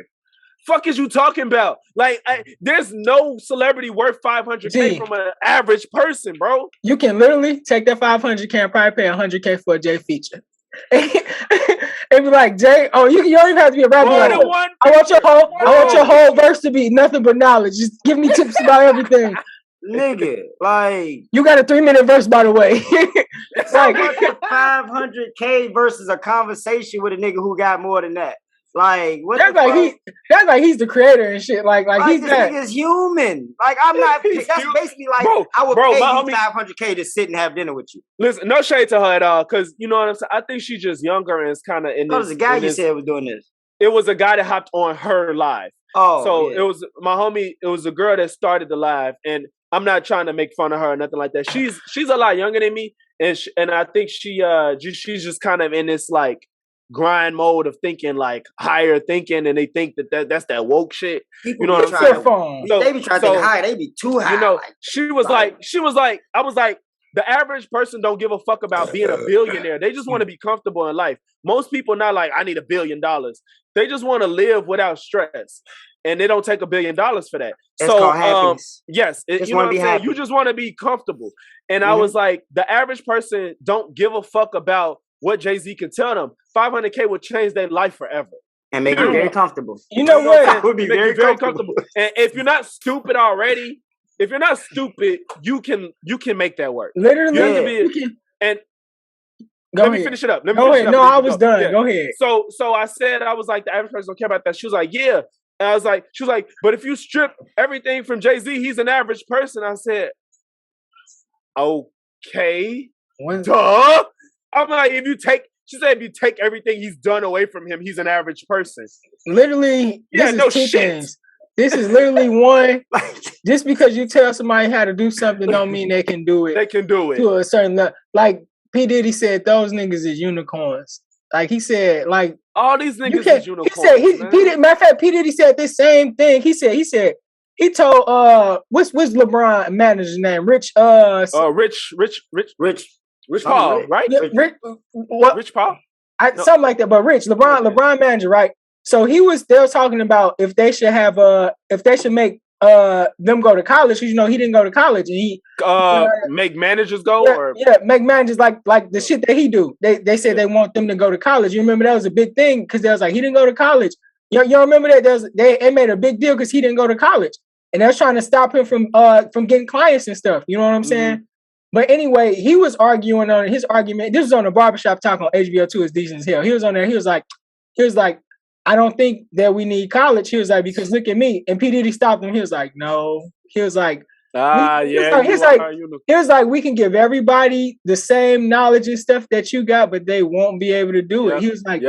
Fuck is you talking about? Like, there's no celebrity worth 500K from an average person, bro. You can literally take that 500K and probably pay 100K for a Jay feature. And be like, Jay, oh, you don't even have to be a rapper. Like, I want your whole verse to be nothing but knowledge. Just give me tips about everything. Nigga, like you got a 3-minute verse, by the way. Like 500K versus a conversation with a nigga who got more than that. Like what? That's like he's the creator and shit. Like he's this that. nigga's human. Like I'm not. That's basically like I would pay you 500K to sit and have dinner with you. Listen, no shade to her at all, because you know what I'm saying. I think she's just younger and is kind of in this. What was the guy you said was doing this? It was a guy that hopped on her live. Oh, so it was my homie. It was a girl that started the live, and I'm not trying to make fun of her or nothing like that. She's a lot younger than me, and I think she's just kind of in this like grind mode of thinking like higher thinking, and they think that's that woke shit. People you know what I'm saying? They be trying to think high. They be too high. You know, she was like, I was like, the average person don't give a fuck about being a billionaire. They just want to be comfortable in life. Most people not like, I need $1 billion. They just want to live without stress. And they don't take $1 billion for that. It's called happiness. Yes, you know what I'm saying? You just want to be comfortable. And I was like, the average person don't give a fuck about what Jay-Z can tell them. 500K would change their life forever. And make you very comfortable. You know what? It would be very comfortable. And if you're not stupid already, you can make that work. Literally, you have to be, and let me finish it up. Go ahead. No, I was done. Yeah. Go ahead. So I said, I was like, the average person don't care about that. She was like, yeah. And I was like, she was like, but if you strip everything from Jay-Z, he's an average person. I said, okay, duh. I'm like, she said, if you take everything he's done away from him, he's an average person. Literally, this is two things. This is literally one. Just because you tell somebody how to do something don't mean they can do it. They can do it to a certain level. Like P. Diddy said, those niggas is unicorns. Like he said, like all these niggas is unicorns. He said, matter of fact, P. Diddy said this same thing. He told what's LeBron manager's name? Rich Paul, right? Yeah, Rich Paul? Something like that, but Rich, LeBron manager, right? So they were talking about if they should make them go to college, because you know he didn't go to college, and he make managers go, make managers like the shit that he do. They said they want them to go to college. You remember that was a big thing because they was like he didn't go to college. You remember that they made a big deal because he didn't go to college, and they was trying to stop him from getting clients and stuff. You know what I'm saying? But anyway, he was arguing on his argument. This was on the barbershop talk on HBO2. It's decent as hell. He was on there. He was like, I don't think that we need college. He was like, because look at me. And P. Diddy stopped him. He was like, no. He was like, he was like, we can give everybody the same knowledge and stuff that you got, but they won't be able to do it. He was like,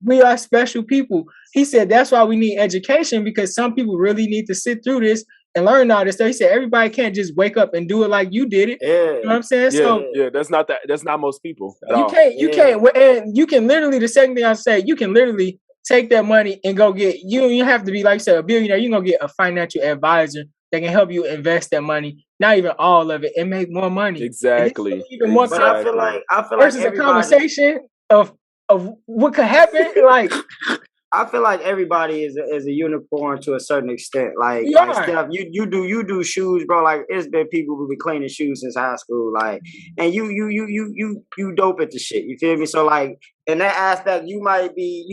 we are special people. He said, that's why we need education, because some people really need to sit through this and learn all this stuff. He said, everybody can't just wake up and do it like you did it. Yeah. You know what I'm saying? That's not most people at all. You can't, and you can literally, the second thing I say, you can literally take that money and go get, you have to be, like you said, a billionaire. You can go get a financial advisor that can help you invest that money, not even all of it, and make more money. Exactly. Even more but I feel like versus a conversation of what could happen. Like, I feel like everybody is a unicorn to a certain extent. Like Steph, you do shoes, bro. Like it's been people who been cleaning shoes since high school. Like, and you dope at the shit. You feel me? So like in that aspect, you might be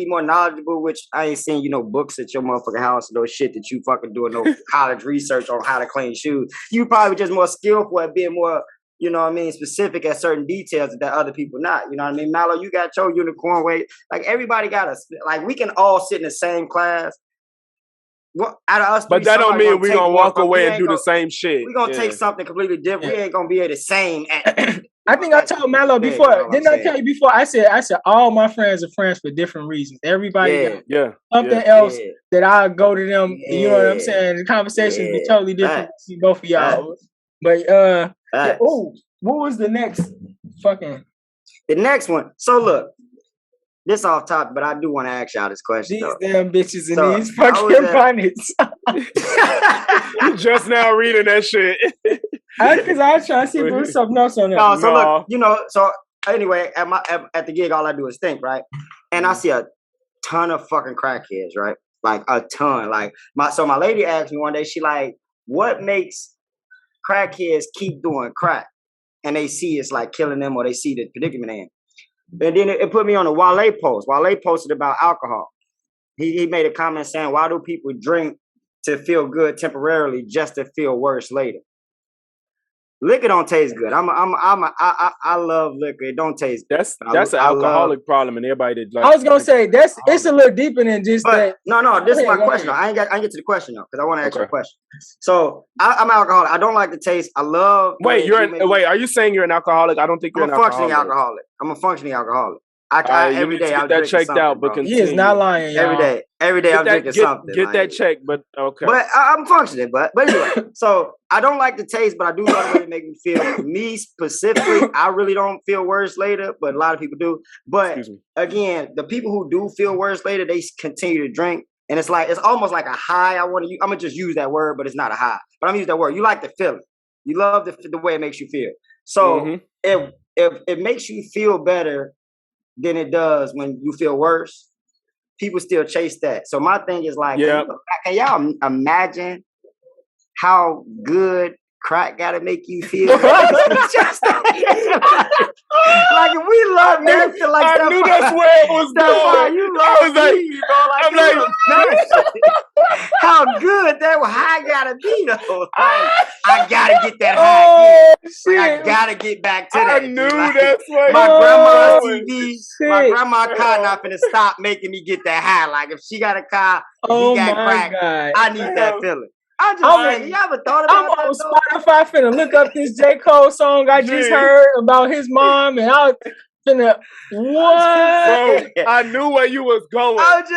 more knowledgeable. Which I ain't seen books at your motherfucking house, no shit that you fucking doing no college research on how to clean shoes. You probably just more skillful at being more, you know what I mean, specific at certain details that other people not. You know what I mean? Mallow, you got your unicorn way. Like everybody got like we can all sit in the same class. What out of us? But that don't mean we're gonna walk away and do the same shit. We're gonna take something completely different. We ain't gonna be the same. I think I told Mallow before. Didn't I tell you before? I said all my friends are friends for different reasons. Everybody got something else that I go to them. You know what I'm saying? The conversations be totally different. See both of y'all. But what was the next fucking? The next one. So look, this off topic, but I do want to ask y'all this question. These though. damn bitches in So, these fucking bonnets. You just now reading that shit. Because I was trying to see if there was something else on there. No, so look, so anyway, at the gig, all I do is think, right? And I see a ton of fucking crackheads, right? Like a ton. Like my lady asked me one day, she like, what makes crackheads keep doing crack? And they see it's like killing them, or they see the predicament in. And then it put me on a Wale post. Wale posted about alcohol. He made a comment saying, why do people drink to feel good temporarily just to feel worse later? Liquor don't taste good. I love liquor. It don't taste good. That's an alcoholic problem, and everybody that like. I was gonna say it's a little deeper than just that. No. This is my question. I ain't get to the question though, because I want to ask you a question. So I'm an alcoholic. I don't like the taste. I love. Wait, are you saying you're an alcoholic? I don't think you're an alcoholic. I'm a functioning alcoholic. Every day I'll get that checked out, but he is not lying. Y'all. Every day I'm drinking something. Get that checked, but okay. But I'm functioning. But anyway, so I don't like the taste, but I do love the way it makes me feel. Me specifically, I really don't feel worse later, but a lot of people do. But again, the people who do feel worse later, they continue to drink, and it's almost like a high. I'm gonna just use that word, but it's not a high. But I'm gonna use that word. You like the feeling. You love the way it makes you feel. So if it makes you feel better than it does when you feel worse, people still chase that. So my thing is like, can y'all imagine how good crack gotta make you feel? Like if we love that, feel like I knew that's where it was going. You love me, bro. How good that high gotta be though. I gotta get that high. I gotta get back to that. I knew that's what my grandma's TV. My grandma car not finna stop making me get that high. Like if she got a car, he got crack. God. I need that feeling. I'm you ever thought about I'm on Spotify finna look up this J. Cole song I just heard about his mom, and I was finna what? Bro, I knew where you was going. Once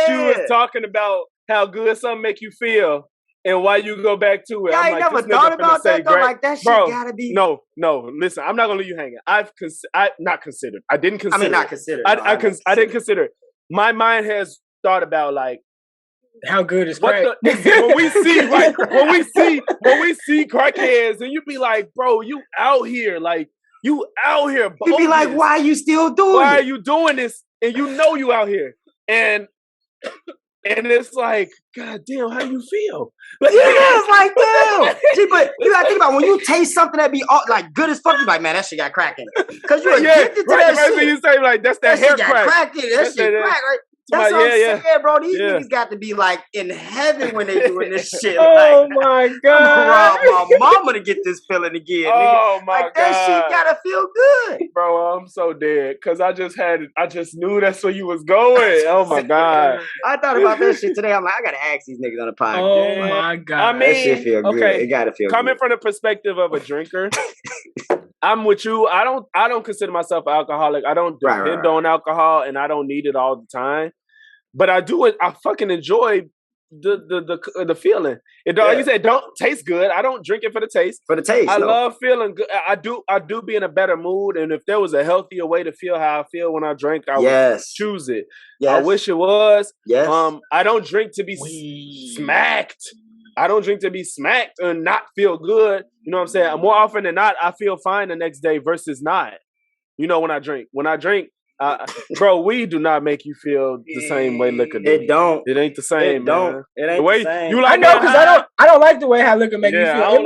you was talking about how good something make you feel and why you go back to it. I never thought about that though. Like that shit gotta be. No. Listen, I'm not gonna leave you hanging. I not considered. I didn't consider. I mean, not considered. I didn't consider it. My mind has thought about like. How good is crack? When we see crackheads, and you be like, bro, you out here, like you out here. You be like, why are you still doing? Why are you doing this? And you know you out here, and it's like, God damn, how you feel? But it is like, damn. See, but you gotta think about when you taste something that be like good as fuck. You like, man, that shit got crack in it, because you're addicted to that shit. You say like that's that hair crack. That shit crack, right? That's what I'm saying, bro. These niggas got to be like in heaven when they doing this shit. Oh my God. I'm gonna rob my mama to get this feeling again. Oh my God. That shit gotta feel good. Bro, I'm so dead. Cause I just knew that's where you was going. Oh my God. I thought about that shit today. I'm like, I gotta ask these niggas on the podcast. Oh my God. I mean, that shit feel good. It gotta feel coming good. from the perspective of a drinker, I'm with you. I don't consider myself an alcoholic. I don't depend on alcohol, and I don't need it all the time. But I do it. I fucking enjoy the feeling. Like you said, don't taste good. I don't drink it for the taste. For the taste. I love feeling good. I do be in a better mood. And if there was a healthier way to feel how I feel when I drink, I would choose it. Yes. I wish it was. Yes. I don't drink to be smacked. I don't drink to be smacked and not feel good. You know what I'm saying? More often than not, I feel fine the next day versus not. You know, when I drink. Bro, weed do not make you feel the same way liquor do. It don't. It ain't the same. It ain't the same. You like I know, because I don't like the way how liquor make me feel.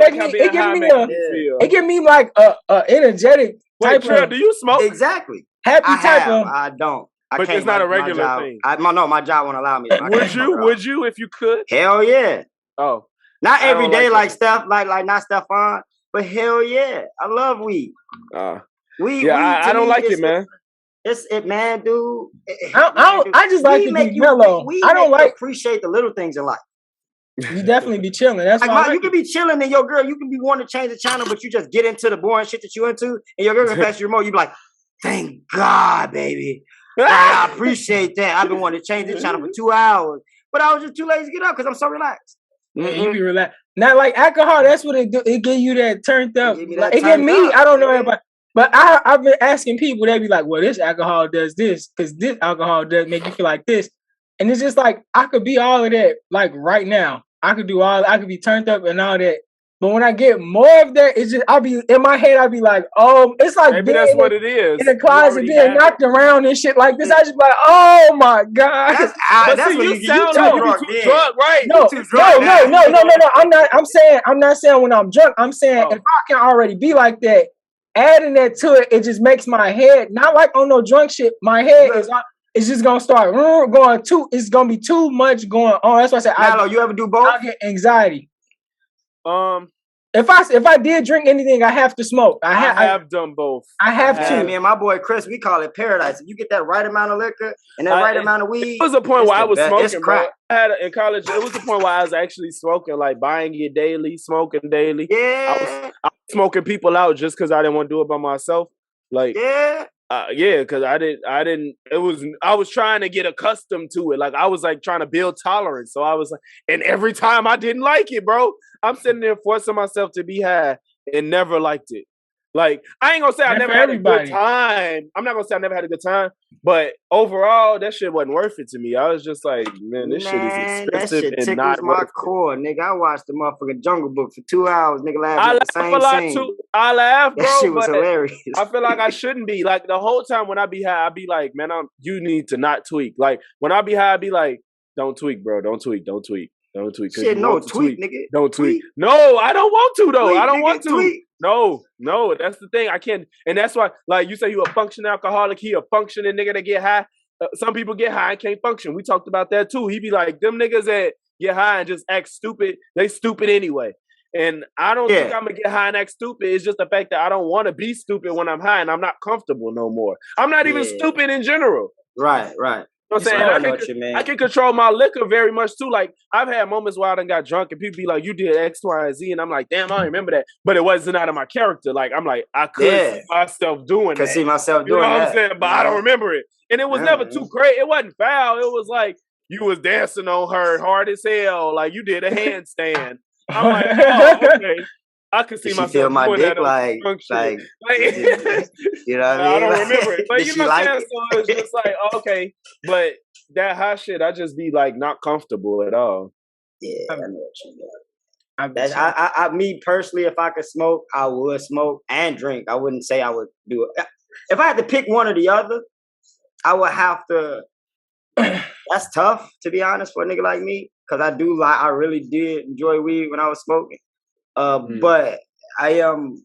It give me like a energetic type of. Do you smoke? Exactly. Happy type of. I don't. But it's not a regular thing. My job won't allow me. Would you if you could? Hell yeah. Oh. Not every day like Steph, like not Stephon, but hell yeah. I love weed. Weed. I don't like it, man. Man, dude. I just like to be mellow. I don't like appreciate the little things in life. You definitely be chilling. That's like you can be chilling and your girl, you can be wanting to change the channel, but you just get into the boring shit that you into, and your girl can pass you remote. You be like, thank God, baby. I appreciate that. I've been wanting to change the channel for 2 hours, but I was just too lazy to get up because I'm so relaxed. Yeah, you be relaxed. Not like alcohol. That's what it do. It give you that turned up. It give me. I don't know everybody. But I've been asking people, they be like, well, this alcohol does this, because this alcohol does make you feel like this. And it's just like, I could be all of that, like right now. I could be turned up and all that. But when I get more of that, it's just, I'll be, in my head, I'll be like, oh, it's like maybe that's what it is. in the closet being knocked around and shit like this. I just be like, oh my God. That's when you sound like you be too drunk, right? No, I'm not saying when I'm drunk. I'm saying if I can already be like that, adding that to it, it just makes my head, not like on no drunk shit, my head it's just gonna start going it's gonna be too much going on. That's why I said, you ever do both? I get anxiety. If I did drink anything, I have to smoke. I have done both. I have to. Me and my boy Chris, we call it paradise. If you get that right amount of liquor and that right amount of weed, it was a point where I was smoking. It's crack. In college, it was the point where I was actually smoking, like buying it daily, smoking daily. Yeah, I was smoking people out just because I didn't want to do it by myself. Like because I was trying to get accustomed to it. Like I was like trying to build tolerance. So I was like, and every time I didn't like it, bro, I'm sitting there forcing myself to be high and never liked it. Like, I ain't gonna say I never had a good time. I'm not gonna say I never had a good time, but overall, that shit wasn't worth it to me. I was just like, man, this shit is expensive that shit and not my worth core, nigga. I watched the motherfucking Jungle Book for 2 hours, nigga. I laugh a lot too. I laugh, bro. That shit was hilarious. I feel like I shouldn't be. Like, the whole time when I be high, I be like, man, you need to not tweak. Like, when I be high, I be like, don't tweak, bro. Don't tweak. Don't tweak. Don't tweak. Shit, no, tweak, nigga. Don't tweak. No, I don't want to, though. Tweak, I don't nigga, want to. Tweak. No, that's the thing. I can't. And that's why, like, you say you a functioning alcoholic. He a functioning nigga that get high. Some people get high and can't function. We talked about that, too. He be like, them niggas that get high and just act stupid, they stupid anyway. And I don't think I'm going to get high and act stupid. It's just the fact that I don't want to be stupid when I'm high and I'm not comfortable no more. I'm not even stupid in general. Right. You know what I'm saying? I can control my liquor very much too. Like, I've had moments where I done got drunk and people be like, you did X, Y, and Z. And I'm like, damn, I don't remember that. But it wasn't out of my character. Like, I'm like, I could see myself doing that. Could see myself doing that. You know what that. I'm saying? But I don't remember it. And it was never too crazy. It wasn't foul. It was like, you was dancing on her hard as hell. Like, you did a handstand. I'm like, oh, okay. I could see myself feel my doing dick that like you know what I mean? I don't remember it. But you know what I'm saying? It? So it's just like, okay. But that high shit, I just be like not comfortable at all. Yeah, I know what you mean. Me personally, if I could smoke, I would smoke and drink. I wouldn't say I would do it. If I had to pick one or the other, I would have to. That's tough, to be honest, for a nigga like me, because I really did enjoy weed when I was smoking. But I'm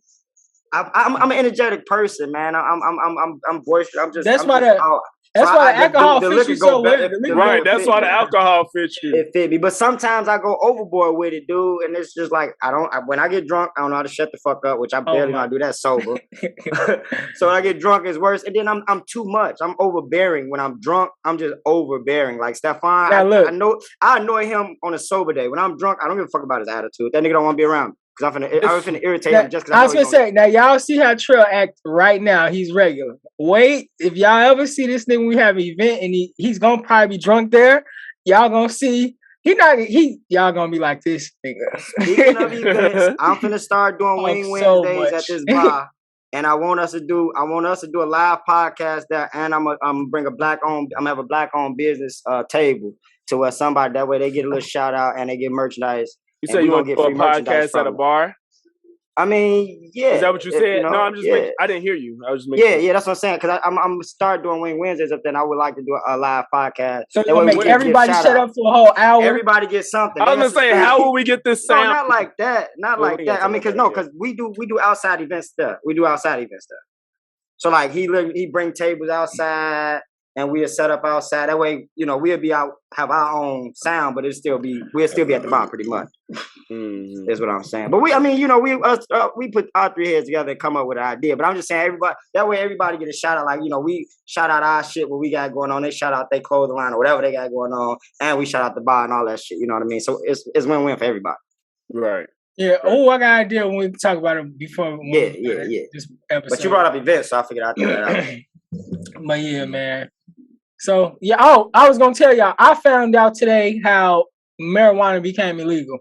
an energetic person, man. I'm boisterous. That's why the alcohol fits you so well. Right, that's why the alcohol fits you. It fit me. But sometimes I go overboard with it, dude, and it's just like when I get drunk, I don't know how to shut the fuck up, which I barely know how to do that sober. So when I get drunk, it's worse. And then I'm too much. I'm overbearing. When I'm drunk, I'm just overbearing. Like Stefan, I annoy him on a sober day. When I'm drunk, I don't give a fuck about his attitude. That nigga don't want to be around me. Cause I'm finna irritate him just because I was gonna say, now y'all see how Trill act right now. He's regular. Wait, if y'all ever see this nigga when we have an event and he's gonna probably be drunk there, y'all gonna see y'all gonna be like this nigga. Speaking of events, I'm finna start doing Wing Wednesdays at this bar. And I want us to do a live podcast there, and I'm gonna bring I'm gonna have a black owned business table to where somebody, that way they get a little shout out and they get merchandise. You said you want to do a podcast at a bar? I mean, yeah. Is that what you said? No, I'm just making, I didn't hear you. I was just making sure. That's what I'm saying. Because I'm gonna start doing Wing Wednesdays up there, and I would like to do a live podcast. So you make everybody shut up for a whole hour. Everybody gets something. I was gonna say, how will we get this sound? No, not like that. Not like that. I mean, because we do outside event stuff. So like he bring tables outside. And we'll set up outside. That way, we'll be out, have our own sound, but we'll still be at the bar pretty much. Is what I'm saying. But we put our three heads together and come up with an idea. But I'm just saying, everybody get a shout out. Like, we shout out our shit, what we got going on. They shout out their clothing line or whatever they got going on, and we shout out the bar and all that shit. You know what I mean? So it's win-win for everybody. Right. Yeah. Oh, I got an idea when we talk about it before. Yeah. This episode. But you brought up events, so I figured I'd throw that out. But yeah, man. So yeah. Oh, I was gonna tell y'all. I found out today how marijuana became illegal.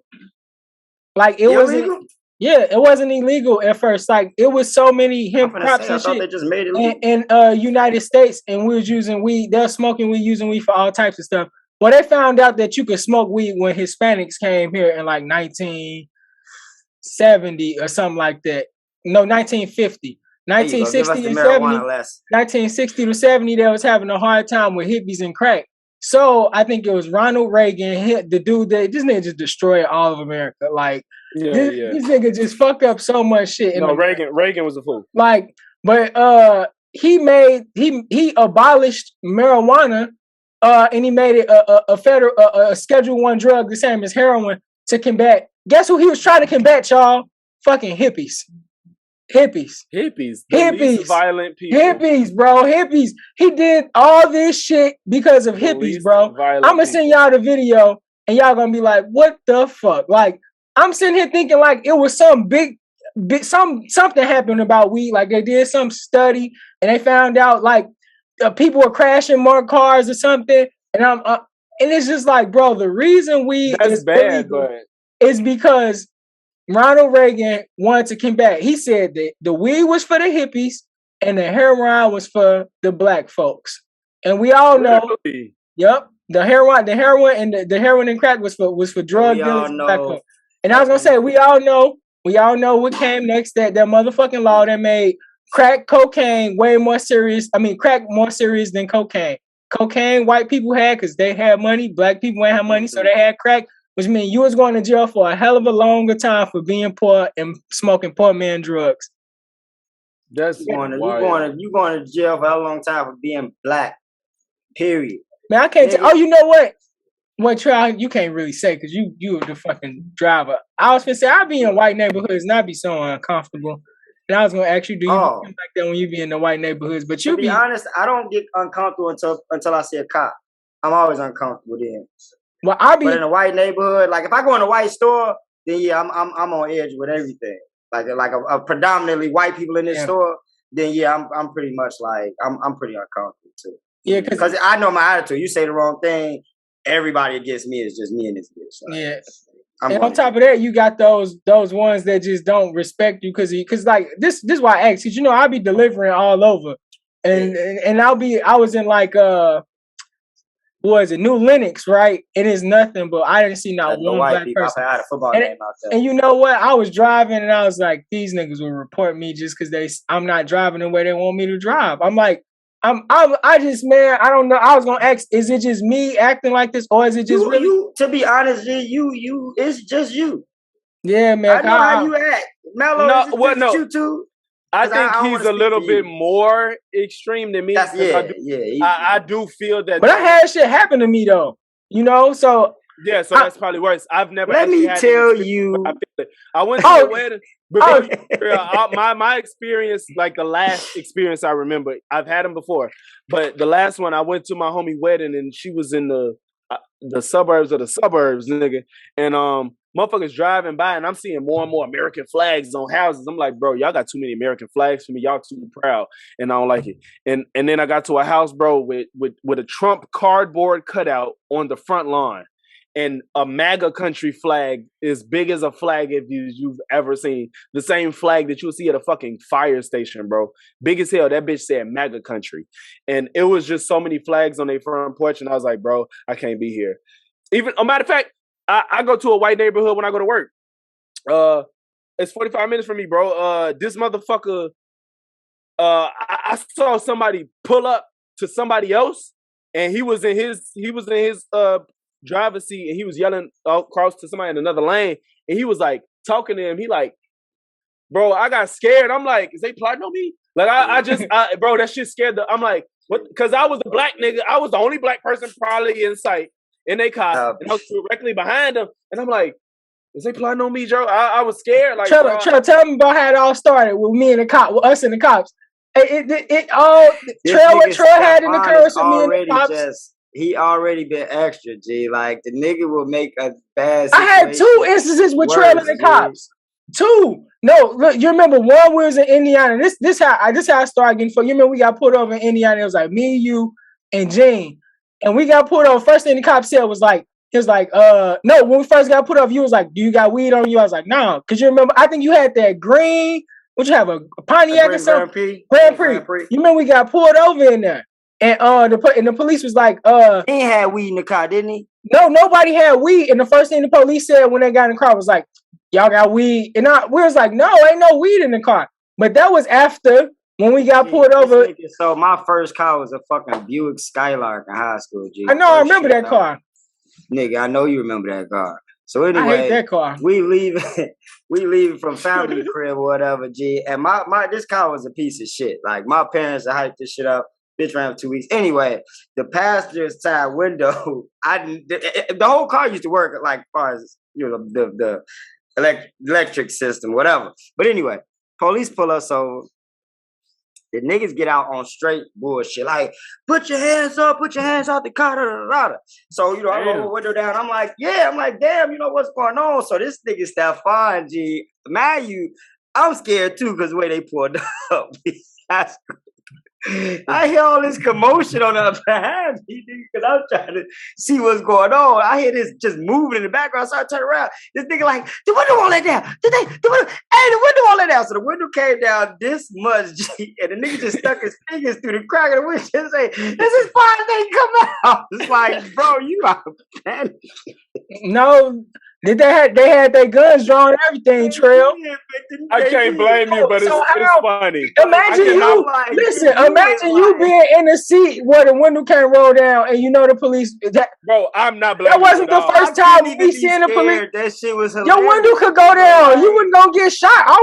Like it wasn't. Yeah, it wasn't illegal at first. Like it was so many hemp crops and shit. They just made it legal. in United States, and we was using weed. They were smoking weed, using weed for all types of stuff. Well, they found out that you could smoke weed when Hispanics came here in like 1970 or something like that. No, 1950. 1960 to 70. 1960 to 70, they was having a hard time with hippies and crack. So I think it was Ronald Reagan, the dude that this nigga just destroyed all of America. Like this nigga just fucked up so much shit. No, Reagan was a fool. Like, but he abolished marijuana, and he made it a federal a Schedule I drug, the same as heroin, to combat. Guess who he was trying to combat, y'all? Fucking hippies. Hippies, least violent people. Hippies, bro, hippies. He did all this shit because of hippies, bro. I'm gonna send y'all the video, and y'all gonna be like, "What the fuck?" Like, I'm sitting here thinking like it was some big something happened about weed. Like they did some study, and they found out like people were crashing more cars or something. And and it's just like, bro, the reason weed is bad, but is because Ronald Reagan wanted to combat. He said that the weed was for the hippies and the heroin was for the black folks. And we all know, yep, the heroin and the heroin and crack was for drug dealers and black folks. And I was gonna say, we all know what came next. That motherfucking law that made cocaine way more serious. I mean, crack more serious than cocaine. Cocaine, white people had because they had money. Black people ain't have money, so they had crack. Which means you was going to jail for a hell of a longer time for being poor and smoking poor man drugs. That's you going to jail for a long time for being black. Period. Man, I can't tell. Oh, you know what? What trial you can't really say because you the fucking driver. I was gonna say I'd be in white neighborhoods and I'd be so uncomfortable. And I was gonna ask you, do you feel like that when you be in the white neighborhoods? But you be honest, I don't get uncomfortable until I see a cop. I'm always uncomfortable then. Well, but in a white neighborhood, like if I go in a white store, then yeah, I'm on edge with everything. Like a predominantly white people in this store, then yeah, I'm pretty much like I'm pretty uncomfortable too. Yeah, because I know my attitude. You say the wrong thing, everybody against me is just me and this bitch. Like, yeah. And on top of that, you got those ones that just don't respect you because like this is why I asked. Cause I'll be delivering all over, and I was in like New Lenox, right? It is nothing, but I didn't see not one black person. I had a football game out there. And you know what? I was driving and I was like, these niggas will report me just because I'm not driving the way they want me to drive. I'm like, I just, man, I don't know. I was gonna ask, is it just me acting like this, or is it just you? To be honest, you, it's just you. Yeah, man. I know how you act. Mello, you too. I think he's a little bit more extreme than me. I do feel that. But I had shit happen to me though, so. Yeah, so that's probably worse. I've never. Let me tell you. I went to the wedding. My experience, like the last experience I remember, I've had them before, but the last one I went to my homie wedding and she was in the suburbs of the suburbs, nigga, and motherfuckers driving by and I'm seeing more and more American flags on houses. I'm like, bro, y'all got too many American flags for me. Y'all too proud, and I don't like it. And then I got to a house, bro, with a Trump cardboard cutout on the front lawn. And a MAGA country flag as big as a flag if you've ever seen. The same flag that you'll see at a fucking fire station, bro. Big as hell. That bitch said MAGA country. And it was just so many flags on their front porch. And I was like, bro, I can't be here. Even, a matter of fact, I go to a white neighborhood when I go to work. It's 45 minutes from me, bro. This motherfucker, I saw somebody pull up to somebody else. And he was in his driver's seat and he was yelling across to somebody in another lane and he was like talking to him. He like, bro, I got scared. I'm like, is they plotting on me? Like bro, that shit scared I'm like, what? Because I was a black nigga. I was the only black person probably in sight in they car. And I was directly behind them. And I'm like, is they plotting on me, Joe? I was scared. Like, Trevor, tell me about how it all started with me and the cop, with us and the cops. It all Trail had in the curse with me and the cops. He already been extra, G. Like, the nigga will make a bad situation. I had 2 instances with trailing the cops. 2. No, look, you remember one we was in Indiana. This how I started getting fucked. You remember we got pulled over in Indiana. It was like me, you, and Gene. And we got pulled over. First thing the cop said was like, He was like, no, when we first got put up, you was like, do you got weed on you? I was like, no. Cause you remember, I think you had that green, would you have a Pontiac or something? Grand Prix. You remember we got pulled over in there. And the police was like, he had weed in the car, didn't he? No, nobody had weed. And the first thing the police said when they got in the car was like, y'all got weed. And we was like, no, ain't no weed in the car. But that was after when we got pulled over. So my first car was a fucking Buick Skylark in high school, G. I know, I remember that car. Nigga, I know you remember that car. So anyway, I hate that car. We leaving from family crib or whatever, G. And this car was a piece of shit. Like my parents had hyped this shit up. Bitch ran for 2 weeks. Anyway, the passenger's side window, the whole car used to work like as far as the electric system, whatever. But anyway, police pull us over. The niggas get out on straight bullshit, like, put your hands up, put your hands out the car, da, da, da. So, I roll the window down. I'm like, damn, what's going on? So this nigga Stefan, G, man, I'm scared too, because the way they pulled up. I hear all this commotion on the behind me, because I'm trying to see what's going on. I hear this just moving in the background, so I turn around. This nigga like, the window won't let down. The window won't let down. So the window came down this much, G, and the nigga just stuck his fingers through the crack of the window and say, this is far as they come out. It's like, bro, you are panic. No, they had their guns drawn and everything, Trail. I can't blame you, but it's funny. Imagine you being in the seat where the window can't roll down, and the police. Bro, I'm not blaming. That wasn't the first time we seen the police. That shit was hilarious. Your window could go down. You wasn't gonna get shot. I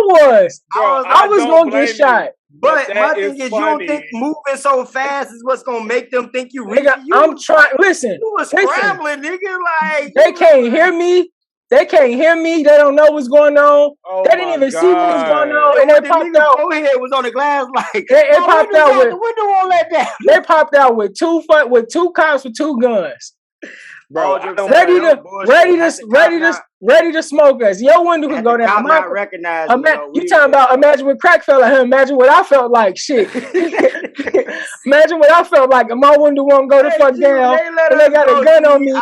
was gonna get shot. But my thing is, you don't think moving so fast is what's gonna make them think you ready? I'm trying. Listen, you was scrambling, nigga. Like they can't hear me. They can't hear me. They don't know what's going on. They didn't even see what was going on, and they popped out. Forehead was on the glass, like it popped out with the window won't let down. They popped out with two cops with two guns, bro. Ready to smoke us. Your window could go down. Not recognized. You talking about? Imagine what crack felt like. Imagine what I felt like. Shit. Imagine what I felt like. If my window won't go the fuck down, and they got a gun on me.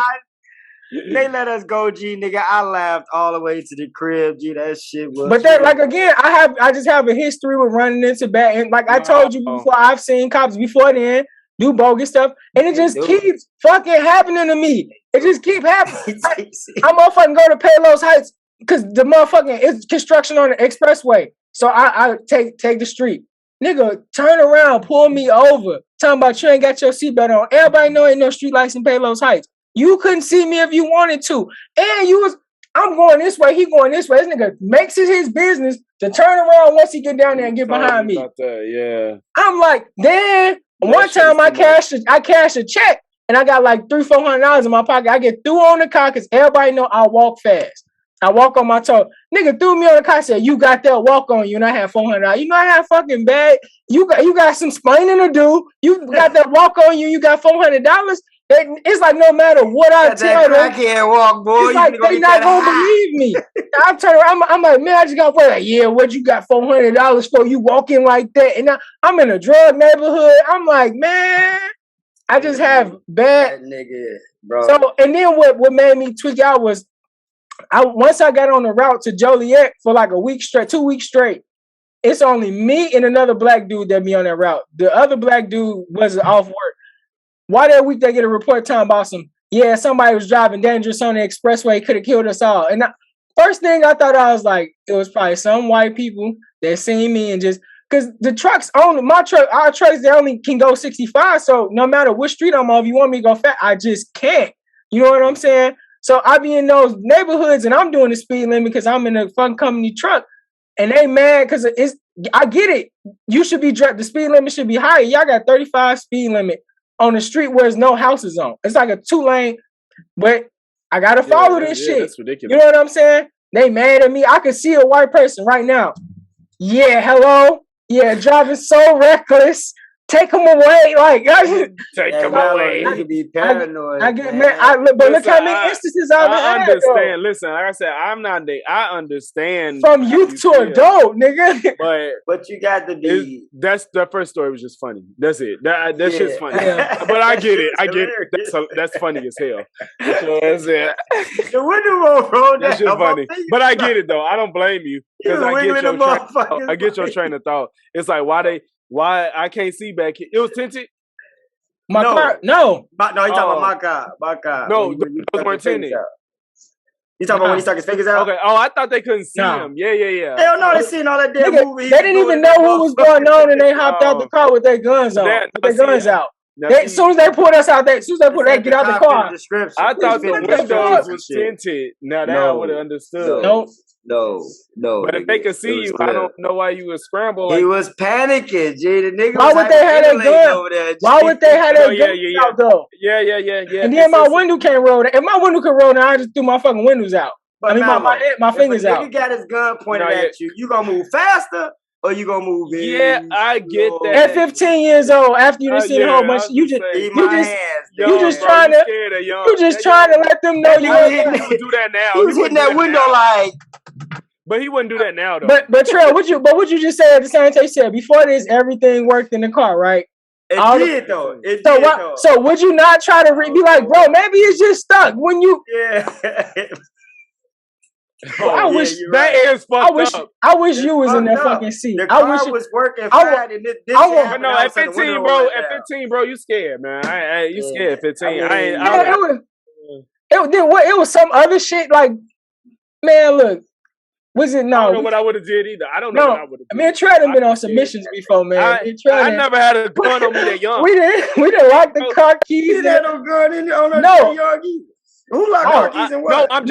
They let us go, G, nigga. I laughed all the way to the crib, G. That shit was. But that, like, again, I just have a history with running into bad, and like I told you before, I've seen cops before then do bogus stuff, and it just keeps fucking happening to me. It just keep happening. I'm motherfucking go to Palos Heights because the motherfucking it's construction on the expressway, so I take the street. Nigga, turn around, pull me over. Talking about you ain't got your seatbelt on. Everybody know ain't no street lights in Palos Heights. You couldn't see me if you wanted to. And I'm going this way, he going this way. This nigga makes it his business to turn around once he get down there and get behind me. Yeah. I'm like, then one time I cashed a check and I got like $300-400 in my pocket. I get through on the car because everybody know I walk fast. I walk on my toe. Nigga threw me on the car, said, you got that walk on you, and I had $400. You know I had fucking bad. You got some explaining to do. You got that walk on you, you got $400. It's like no matter what I tell them, I can't walk, boy. It's like they not gonna believe me. I turn around, I'm like, man, I just got like, yeah, what you got $400 for? You walking like that? And I'm in a drug neighborhood. I'm like, man, I just have bad nigga, bro. So and then what made me tweak out was once I got on the route to Joliet for like a week straight, 2 weeks straight. It's only me and another black dude that be on that route. The other black dude was off work. Why that week they get a report talking about somebody was driving dangerous on the expressway, could have killed us all. And first thing I thought, I was like, it was probably some white people that seen me and just, because the trucks only, our trucks, they only can go 65. So no matter which street I'm on, if you want me to go fast, I just can't. You know what I'm saying? So I be in those neighborhoods and I'm doing the speed limit because I'm in a fun company truck. And they mad because I get it. You should be, the speed limit should be higher. Y'all got 35 speed limit on the street where there's no houses on. It's like a 2-lane, but I gotta follow this shit. That's ridiculous. You know what I'm saying? They mad at me. I could see a white person right now. Yeah, hello. Yeah, driving so reckless. take him away. Like, take him away. You can be paranoid. I get man. But look how many instances I've had. I understand. Listen, like I said, I understand from youth to adult, nigga. But you got to be. That's that first story was just funny. That's it. That shit's funny. Yeah. But I get it. I get it. That's funny as hell. That's it. The window won't roll. That's just funny. But I get it though. I don't blame you because I get your train of thought. It's like why I can't see back here. It was tinted. My car? No. You talking about my car. No, those weren't tinted. You talking about when he stuck his fingers out? Okay. Oh, I thought they couldn't see him. Yeah. Hell no, they seen all that damn movie. They didn't even know what was going on, and they hopped out the car with their guns on. Out. As soon as they pulled us out, get out the car. I thought the windows was tinted. Now that I would have understood. No. But if they could see you, I don't know why you would scramble. He was panicking, G. The nigga why would they have that gun over there? Why would they have that gun out though? Yeah. And then my window can't roll. If my window could roll down, I just threw my fucking windows out. But my fingers out. If you got his gun pointed at you, you gonna move faster or you gonna move in? Yeah, I get that. At 15 years old, after you done seen a whole bunch, you just trying to let them know you would do that now. He was hitting that window like. But he wouldn't do that now, though. But Trell, what you just said at the same time? You said before this, everything worked in the car, right? It did though. So would you not try to be like, bro? Maybe it's just stuck when you. Yeah. I wish that is fucked up. I wish you was in that fucking seat. The car was working fine, and this happened. No, at 15, bro. At 15, bro, you scared, man. You scared at 15. It was some other shit. Like, man, look. Was it no? I don't know what I would have did either. I don't know what I would have did. Me and Trey done been on submissions before, man. I never had a gun on me that young. We didn't lock the car keys. You didn't have no gun in there on Who locked car keys and what? I'm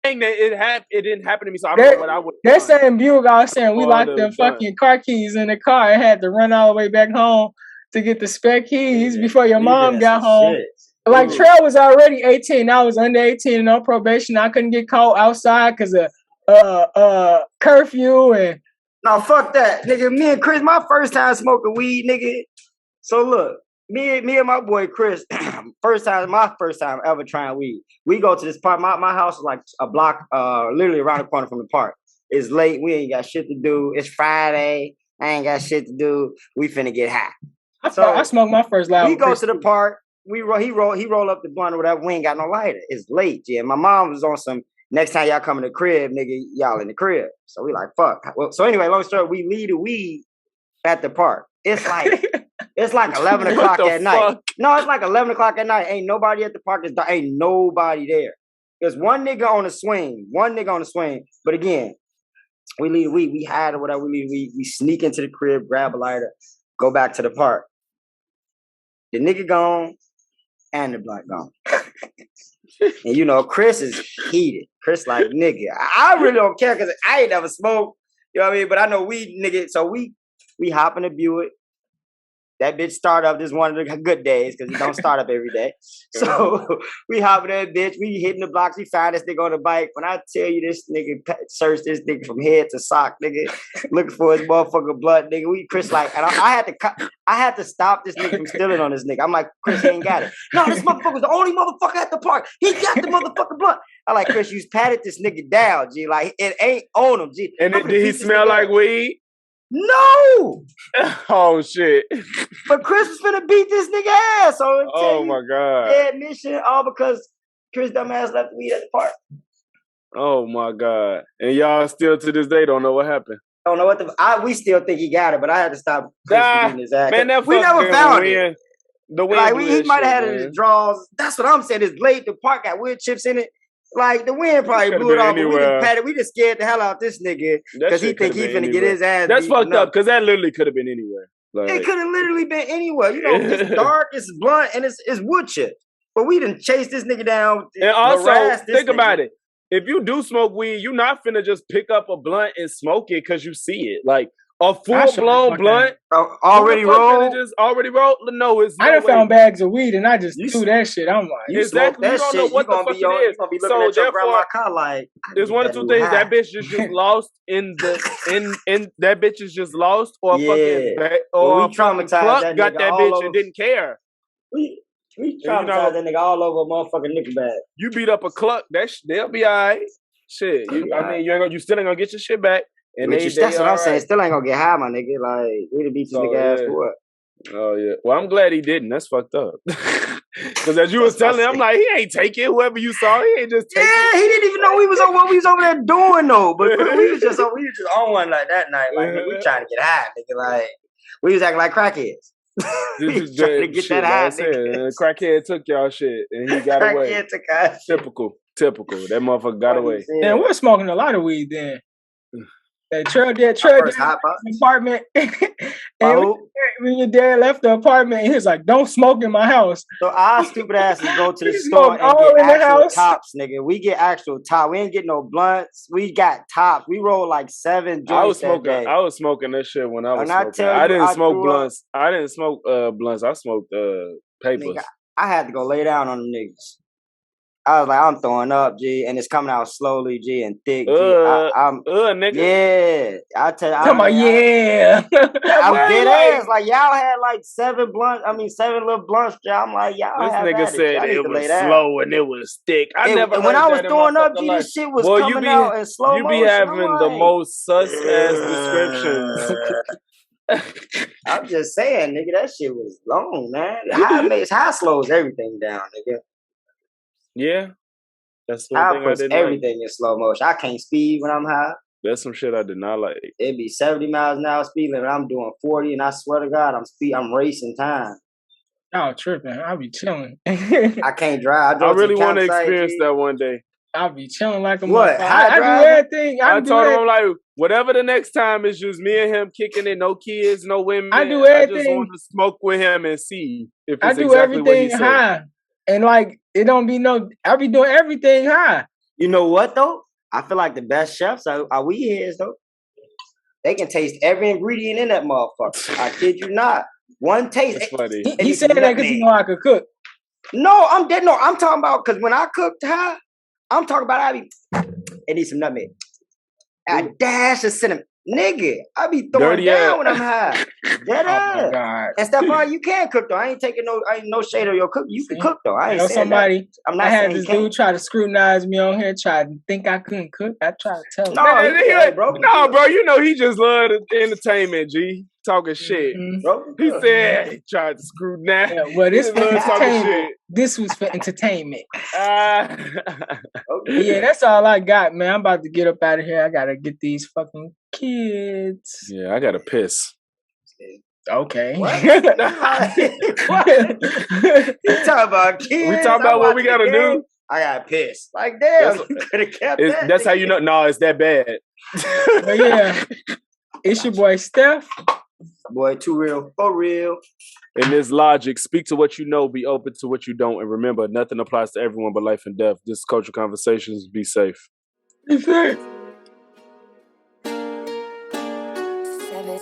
saying that it didn't happen to me, so I don't know what I would. They're saying Bugle. I was saying we locked the fucking car keys in the car and had to run all the way back home to get the spare keys before your mom got home. Like Trey was already 18. I was under 18 and on probation. I couldn't get caught outside because of curfew and no, fuck that, nigga. Me and Chris, my first time smoking weed, nigga. So look, me and my boy Chris, my first time ever trying weed. We go to this park. My house is like a block, literally around the corner from the park. It's late. We ain't got shit to do. It's Friday. I ain't got shit to do. We finna get high. I smoked my first loud. We go to the park. He roll up the blunt or whatever. We ain't got no lighter. It's late, yeah. My mom was on some. Next time y'all come in the crib, nigga, y'all in the crib. So we like, fuck. Well, so anyway, long story, we leave the weed at the park. It's like 11 o'clock at night. No, it's like 11 o'clock at night. Ain't nobody at the park. Ain't nobody there. There's one nigga on the swing. But again, we leave the weed. We hide or whatever. We leave the weed. We sneak into the crib, grab a lighter, go back to the park. The nigga gone and the blunt gone. And you know, Chris is heated. Chris like, nigga, I really don't care because I ain't never smoked. You know what I mean? But I know we, nigga. So we hop in the Buick. That bitch start up. This one of the good days because it don't start up every day. So we hop in that bitch. We hitting the blocks. We find this nigga on the bike. When I tell you this nigga searched this nigga from head to sock, nigga, looking for his motherfucking blood, nigga. Chris like, and I had to stop this nigga from stealing on this nigga. I'm like, Chris, he ain't got it. No, this motherfucker's the only motherfucker at the park. He got the motherfucking blunt. I like, Chris, you patted this nigga down, G. Like, it ain't on him, G. And did he smell like weed? No. Oh shit. But Chris was finna beat this nigga ass. So oh my god. Admission, all because Chris dumbass left weed at the park. Oh my god. And y'all still to this day don't know what happened. Don't know what we still think he got it, but I had to stop Chris from beating his ass. Man, that we never found it. The wind like he might have had it in his drawers. That's what I'm saying. It's late. The park got wood chips in it. Like the wind probably blew it off. But we just patted. We just scared the hell out this nigga because he think he finna get his ass. That's fucked up because that literally could have been anywhere. Like, it could have literally been anywhere. You know, it's dark, it's blunt, and it's wood chips. But we didn't chase this nigga down. And also, think about it. If you do smoke weed, you're not finna just pick up a blunt and smoke it because you see it. Like, A full-blown blunt? Already rolled? Already rolled? No, it's I done found bags of weed and I just do that shit. I'm like, exactly. You don't know what the fuck it is. So therefore, there's one or two things. That bitch is just lost in that bitch is just lost, or fucking or fucking Cluck got that bitch and didn't care. We traumatized that nigga all over a motherfucking nickel bag. You beat up a Cluck, they'll be alright. Shit, you still ain't gonna get your shit back. And that's what I'm saying. Still ain't gonna get high, my nigga. Like, we beat this nigga ass for what? Oh yeah. Well, I'm glad he didn't. That's fucked up. Because as you was telling him, I'm like, he ain't take it. Whoever you saw, he ain't just take it. Yeah, he didn't even know what we was over there doing though. But we was just on one like that night. Like, nigga, we trying to get high, nigga. Like, we was acting like crackheads. We was trying to get that high, nigga. Crackhead took y'all shit and he got away. Crackhead took our shit. Typical. That motherfucker got away. Man, we're smoking a lot of weed then. That Trail apartment. And when your dad left the apartment, he was like, "Don't smoke in my house." So our stupid asses go to the store and get actual tops, nigga. We get actual top. We ain't get no blunts. We got tops. We rolled like 7 joints. I was smoking this shit when I was smoking. I didn't smoke blunts. I didn't smoke blunts. I smoked papers. Nigga, I had to go lay down on them niggas. I was like, I'm throwing up, G, and it's coming out slowly, G, and thick, G. Nigga. Yeah, I tell you, I'm dead ass. Like, y'all had like 7 little blunts, G. I'm like, y'all this had nigga said it was slow and it was thick. When I was throwing up, G, this shit was coming out in slow motion. You be having the most sus ass descriptions. I'm just saying, nigga, that shit was long, man. High slows everything down, nigga. Yeah, that's one thing I didn't everything in slow motion. I can't speed when I'm high. That's some shit I did not like. It'd be 70 miles an hour speed limit. I'm doing 40, and I swear to God, I'm racing time. Oh, tripping! I'll be chilling. I can't drive. I really want to experience that one day. I'll be chilling like a what? I do everything. I told him, I'm like, whatever the next time is, just me and him kicking it, no kids, no women. I do everything. I just want to smoke with him and see if it's I do exactly what he everything high. And like, it don't be I be doing everything high. You know what though? I feel like the best chefs are weed heads though. They can taste every ingredient in that motherfucker. I kid you not. One taste. That's funny. He said that because he know I could cook. No, I'm dead. No, I'm talking about because when I cooked high, I'm talking about it needs some nutmeg. A dash of cinnamon. Nigga, I be throwing down when I'm high. Dead ass. God. And Stephon, you can cook though. I ain't no shade of your cooking. You can cook though. I ain't saying somebody. I'm not I had this dude try to scrutinize me on here, try to think I couldn't cook. I tried to tell him. No, bro. You know he just loved entertainment, G. Talking shit. Bro, he said he tried to scrutinize. Yeah, well, this for entertainment. This was for entertainment. Yeah, that's all I got, man. I'm about to get up out of here. I gotta get these fucking kids. Yeah, I gotta piss. Okay. What? You talking about kids? We talking about what we gotta do. I got pissed. Like, damn, you could have kept that. That's how you know. No, it's that bad. But yeah, it's your boy Steph. Boy, too real, for real. In this logic, speak to what you know, be open to what you don't, and remember, nothing applies to everyone but life and death. This is Cultural Conversations. Be safe. Be safe. 7